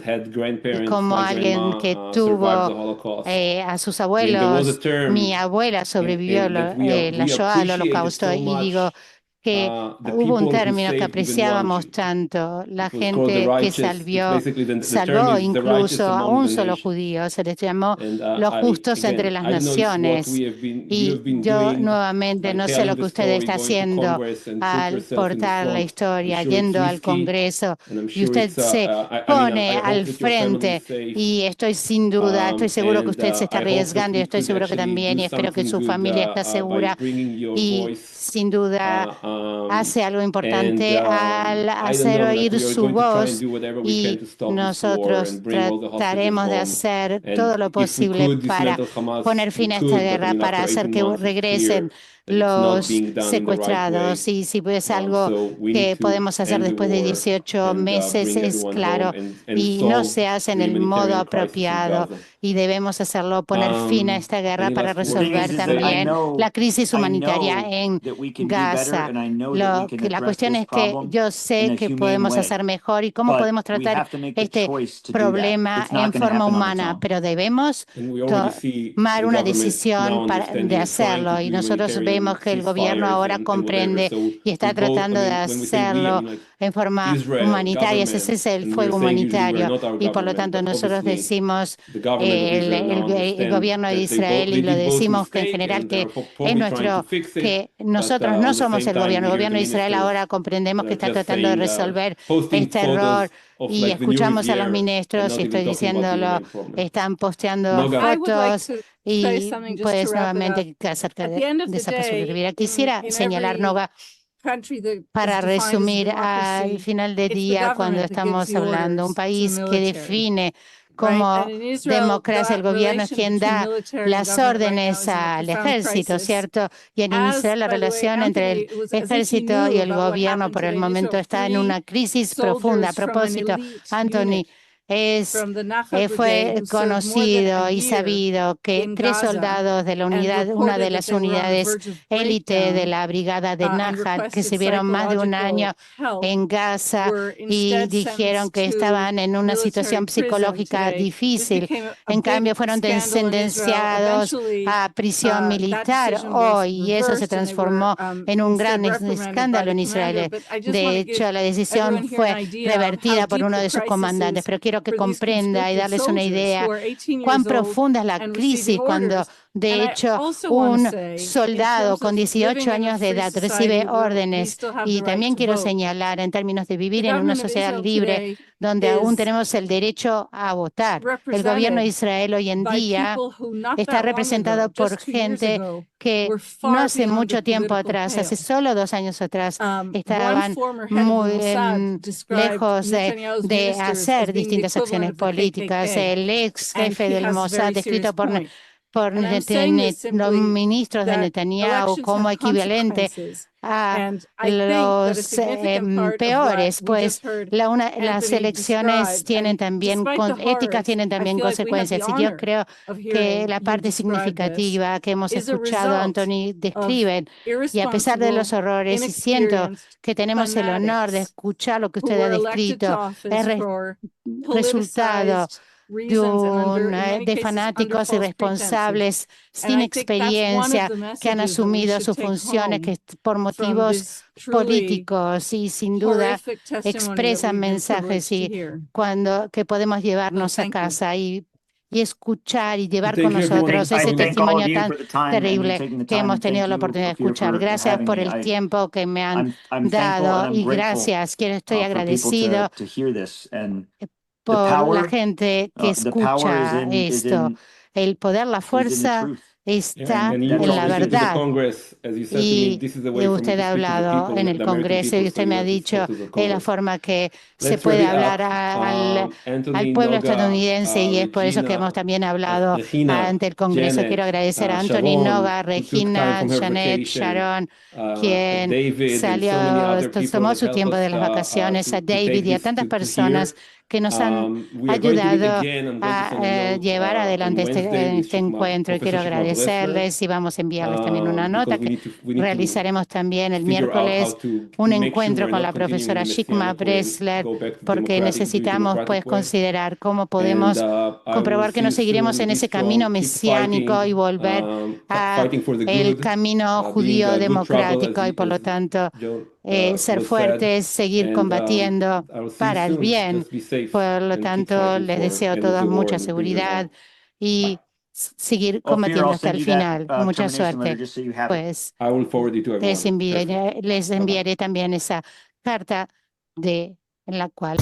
Speaker 4: y como alguien que tuvo a sus abuelos, mi abuela sobrevivió la Shoah, al Holocausto, y digo que hubo un término que apreciábamos tanto, la gente que salvó incluso a un solo judío, se les llamó los justos entre las naciones. Y yo nuevamente no sé lo que usted está haciendo al portar la historia, yendo al Congreso, y usted se pone al frente, y estoy seguro que usted se está arriesgando, y estoy seguro que también, y espero que su familia está segura, y sin duda hace algo importante al hacer oír su voz, y nosotros trataremos de hacer todo lo posible para poner fin a esta guerra, para hacer que regresen los secuestrados. Y si es algo que podemos hacer después de 18 meses, es claro, y no se hace en el modo apropiado, y debemos hacerlo, poner fin a esta guerra para resolver también la crisis humanitaria en Gaza. La cuestión es que yo sé que podemos hacer mejor y cómo podemos tratar este problema en forma humana, pero debemos tomar una decisión de hacerlo, y nosotros vemos que el gobierno ahora comprende y está tratando de hacerlo en forma humanitaria. Ese es el fuego humanitario, y por lo tanto nosotros decimos el gobierno de Israel, y lo decimos que en general que que nosotros no somos el gobierno de Israel. Ahora comprendemos que está tratando de resolver este error, y escuchamos a los ministros, y estoy diciéndolo, están posteando fotos, y pues nuevamente acerca de esa posibilidad. Quisiera señalar, Nova, para resumir, al final del día, cuando estamos hablando, un país que define como democracia, el gobierno es quien da las órdenes al ejército, ¿cierto? Y en Israel la relación entre el ejército y el gobierno por el momento está en una crisis profunda. A propósito, Anthony, fue conocido y sabido que 3 soldados de la unidad, una de las unidades élite de la brigada de Nahal, que se vieron más de un año en Gaza, y dijeron que estaban en una situación psicológica difícil. En cambio, fueron sentenciados a prisión militar hoy, y eso se transformó en un gran escándalo en Israel. De hecho, la decisión fue revertida por uno de sus comandantes, pero quiero que comprenda y darles una idea cuán profunda es la crisis cuando De
Speaker 5: And I
Speaker 4: hecho,
Speaker 5: also want to
Speaker 4: un
Speaker 5: say, in
Speaker 4: soldado
Speaker 5: terms
Speaker 4: con
Speaker 5: of
Speaker 4: 18
Speaker 5: living in a
Speaker 4: años de
Speaker 5: free
Speaker 4: edad
Speaker 5: society
Speaker 4: recibe
Speaker 5: where we
Speaker 4: órdenes.
Speaker 5: still have
Speaker 4: Y
Speaker 5: the right
Speaker 4: también
Speaker 5: to
Speaker 4: quiero
Speaker 5: vote,
Speaker 4: señalar en términos de
Speaker 5: the
Speaker 4: vivir en una
Speaker 5: government of
Speaker 4: sociedad
Speaker 5: Israel
Speaker 4: libre
Speaker 5: today
Speaker 4: donde aún
Speaker 5: is
Speaker 4: tenemos el derecho a votar. El gobierno de
Speaker 5: represented
Speaker 4: Israel hoy en
Speaker 5: by
Speaker 4: día
Speaker 5: people who not
Speaker 4: está
Speaker 5: that long
Speaker 4: representado
Speaker 5: ago,
Speaker 4: por
Speaker 5: just 2 years
Speaker 4: gente
Speaker 5: ago,
Speaker 4: que
Speaker 5: were
Speaker 4: no
Speaker 5: far
Speaker 4: hace
Speaker 5: beyond the
Speaker 4: mucho tiempo
Speaker 5: political
Speaker 4: atrás, hace
Speaker 5: pale.
Speaker 4: solo 2 años atrás,
Speaker 5: One
Speaker 4: estaban
Speaker 5: former head of the
Speaker 4: muy
Speaker 5: Mossad described
Speaker 4: lejos
Speaker 5: Netanyahu's
Speaker 4: de
Speaker 5: ministers as
Speaker 4: hacer
Speaker 5: being the
Speaker 4: distintas acciones
Speaker 5: equivalent of the
Speaker 4: políticas.
Speaker 5: KKK,
Speaker 4: El ex
Speaker 5: and
Speaker 4: jefe
Speaker 5: he
Speaker 4: del
Speaker 5: has
Speaker 4: Mossad,
Speaker 5: very serious
Speaker 4: descrito por
Speaker 5: point.
Speaker 4: por
Speaker 5: And I'm saying this
Speaker 4: los
Speaker 5: simply
Speaker 4: ministros de
Speaker 5: that
Speaker 4: Netanyahu
Speaker 5: elections
Speaker 4: como
Speaker 5: have
Speaker 4: equivalente
Speaker 5: consequences,
Speaker 4: a
Speaker 5: and I think that a
Speaker 4: los
Speaker 5: significant part of what
Speaker 4: peores,
Speaker 5: we
Speaker 4: pues
Speaker 5: just heard
Speaker 4: las
Speaker 5: Anthony
Speaker 4: elecciones
Speaker 5: describe,
Speaker 4: tienen
Speaker 5: and
Speaker 4: también,
Speaker 5: despite the
Speaker 4: éticas
Speaker 5: horrors,
Speaker 4: tienen
Speaker 5: I
Speaker 4: también
Speaker 5: feel like we have the
Speaker 4: consecuencias. Y yo
Speaker 5: honor
Speaker 4: creo
Speaker 5: of
Speaker 4: que
Speaker 5: hearing
Speaker 4: la
Speaker 5: you
Speaker 4: parte
Speaker 5: describe this
Speaker 4: significativa que hemos
Speaker 5: is a
Speaker 4: escuchado a
Speaker 5: result
Speaker 4: Anthony
Speaker 5: of
Speaker 4: describen, y a pesar de los
Speaker 5: irresponsible,
Speaker 4: horrores, y siento
Speaker 5: inexperienced
Speaker 4: que tenemos el honor de
Speaker 5: fanatics
Speaker 4: escuchar lo que
Speaker 5: who
Speaker 4: usted ha
Speaker 5: were elected to
Speaker 4: descrito,
Speaker 5: office
Speaker 4: es
Speaker 5: for
Speaker 4: resultado
Speaker 5: politicized
Speaker 4: de,
Speaker 5: reasons and under, in many
Speaker 4: de
Speaker 5: cases, under
Speaker 4: fanáticos
Speaker 5: false pretenses.
Speaker 4: irresponsables
Speaker 5: And
Speaker 4: sin
Speaker 5: I think that's one of
Speaker 4: experiencia
Speaker 5: the
Speaker 4: que han
Speaker 5: messages that we
Speaker 4: asumido
Speaker 5: should
Speaker 4: sus
Speaker 5: take
Speaker 4: funciones
Speaker 5: home
Speaker 4: por
Speaker 5: from
Speaker 4: motivos
Speaker 5: this truly
Speaker 4: políticos y sin duda
Speaker 5: horrific testimony that
Speaker 4: expresan
Speaker 5: we've been
Speaker 4: mensajes
Speaker 5: privileged to hear.
Speaker 4: que podemos
Speaker 5: So
Speaker 4: llevarnos a
Speaker 5: thank you.
Speaker 4: casa y escuchar y llevar
Speaker 2: Thank
Speaker 4: con
Speaker 2: you, everyone.
Speaker 4: nosotros
Speaker 3: I
Speaker 4: ese
Speaker 3: thank all of
Speaker 4: testimonio
Speaker 3: you
Speaker 4: tan
Speaker 3: for the time and you
Speaker 4: terrible
Speaker 3: taking the
Speaker 4: que
Speaker 3: time,
Speaker 4: hemos
Speaker 3: and
Speaker 4: tenido
Speaker 3: thank
Speaker 4: la
Speaker 3: you,
Speaker 4: oportunidad de
Speaker 3: Ophir,
Speaker 4: escuchar.
Speaker 3: for
Speaker 4: Gracias
Speaker 3: having
Speaker 4: por
Speaker 3: me.
Speaker 4: el tiempo que me han
Speaker 3: I'm thankful
Speaker 4: dado
Speaker 3: and I'm
Speaker 4: y
Speaker 3: grateful
Speaker 4: gracias. Estoy
Speaker 3: for people
Speaker 4: agradecido
Speaker 3: to hear this, and the
Speaker 4: por la
Speaker 3: power
Speaker 4: gente que
Speaker 3: the power is
Speaker 4: escucha esto. El poder, la
Speaker 3: is in the
Speaker 4: fuerza
Speaker 3: truth.
Speaker 4: está
Speaker 2: And you
Speaker 3: That's
Speaker 2: were
Speaker 4: en la
Speaker 3: all we can
Speaker 2: speaking to the
Speaker 3: do.
Speaker 4: verdad.
Speaker 2: Congress, as you said to me,
Speaker 4: Y
Speaker 2: this is the way for me
Speaker 4: usted
Speaker 2: to
Speaker 4: ha
Speaker 2: speak to the
Speaker 4: hablado
Speaker 2: people,
Speaker 4: en el
Speaker 2: the American
Speaker 4: Congreso y
Speaker 2: people, so
Speaker 4: usted me ha
Speaker 2: you
Speaker 4: dicho
Speaker 2: spoke to the
Speaker 4: la
Speaker 2: Congress.
Speaker 4: forma que se
Speaker 2: Let's
Speaker 4: puede
Speaker 2: ready
Speaker 4: hablar
Speaker 2: up.
Speaker 4: al
Speaker 2: Anthony,
Speaker 4: pueblo
Speaker 2: Noga,
Speaker 4: estadounidense y es por eso que hemos
Speaker 2: Regina,
Speaker 4: también hablado
Speaker 2: Regina,
Speaker 4: ante el Congreso.
Speaker 2: Janet,
Speaker 4: Quiero agradecer a Anthony
Speaker 2: Sharon,
Speaker 4: Noga,
Speaker 2: who took time
Speaker 4: Regina,
Speaker 2: from her
Speaker 4: Janet,
Speaker 2: vacation,
Speaker 4: Sharon, quien
Speaker 2: David, and so many other people
Speaker 4: tomó
Speaker 2: that
Speaker 4: su
Speaker 2: help
Speaker 4: tiempo
Speaker 2: us
Speaker 4: de las vacaciones, a
Speaker 2: to
Speaker 4: David
Speaker 2: take
Speaker 4: y a
Speaker 2: this
Speaker 4: tantas
Speaker 2: to here.
Speaker 4: personas que nos han
Speaker 2: We are going to meet
Speaker 4: ayudado
Speaker 2: again. I'm going to send a
Speaker 4: a
Speaker 2: note
Speaker 4: llevar adelante
Speaker 2: on Wednesday with
Speaker 4: este encuentro. Y quiero
Speaker 2: Professor Shikma Bresler,
Speaker 4: agradecerles y vamos a enviarles también una nota
Speaker 2: because we need to
Speaker 4: realizaremos también el
Speaker 2: figure out how
Speaker 4: miércoles
Speaker 2: to
Speaker 4: un
Speaker 2: make sure
Speaker 4: encuentro
Speaker 2: we're
Speaker 4: con
Speaker 2: not
Speaker 4: la
Speaker 2: continuing
Speaker 4: profesora
Speaker 2: in the
Speaker 4: Shikma
Speaker 2: Messianic way and
Speaker 4: Bresler,
Speaker 2: go back to
Speaker 4: porque
Speaker 2: doing
Speaker 4: necesitamos
Speaker 2: democratic
Speaker 4: pues
Speaker 2: way.
Speaker 4: considerar cómo
Speaker 2: And
Speaker 4: podemos
Speaker 2: I will
Speaker 4: comprobar que
Speaker 2: see
Speaker 4: no
Speaker 2: you
Speaker 4: seguiremos
Speaker 2: soon.
Speaker 4: en
Speaker 2: Be
Speaker 4: ese camino
Speaker 2: strong, keep
Speaker 4: mesiánico y
Speaker 2: fighting,
Speaker 4: volver a
Speaker 2: fighting for the
Speaker 4: el
Speaker 2: good,
Speaker 4: camino
Speaker 2: being
Speaker 4: judío
Speaker 2: a good travel,
Speaker 4: democrático y por lo
Speaker 2: as
Speaker 4: tanto
Speaker 2: John
Speaker 4: ser
Speaker 2: was said.
Speaker 4: fuertes, seguir
Speaker 2: And
Speaker 4: combatiendo
Speaker 2: I will see you
Speaker 4: para el
Speaker 2: soon.
Speaker 4: bien.
Speaker 2: Just be safe
Speaker 4: Por lo
Speaker 2: and keep
Speaker 4: tanto,
Speaker 2: fighting
Speaker 4: les
Speaker 2: for
Speaker 4: deseo a
Speaker 2: end of
Speaker 4: todos
Speaker 2: the war
Speaker 4: mucha
Speaker 2: and bring them
Speaker 4: seguridad
Speaker 2: home.
Speaker 4: y seguir
Speaker 3: Ophir,
Speaker 4: combatiendo
Speaker 3: I'll
Speaker 4: hasta
Speaker 3: send
Speaker 4: el
Speaker 3: you that
Speaker 4: final. Mucha
Speaker 3: termination letter
Speaker 4: suerte.
Speaker 3: just so you have it.
Speaker 4: Pues
Speaker 2: I will forward it to everyone. Perfect.
Speaker 4: les
Speaker 2: Bye-bye.
Speaker 4: enviaré también esa carta en la cual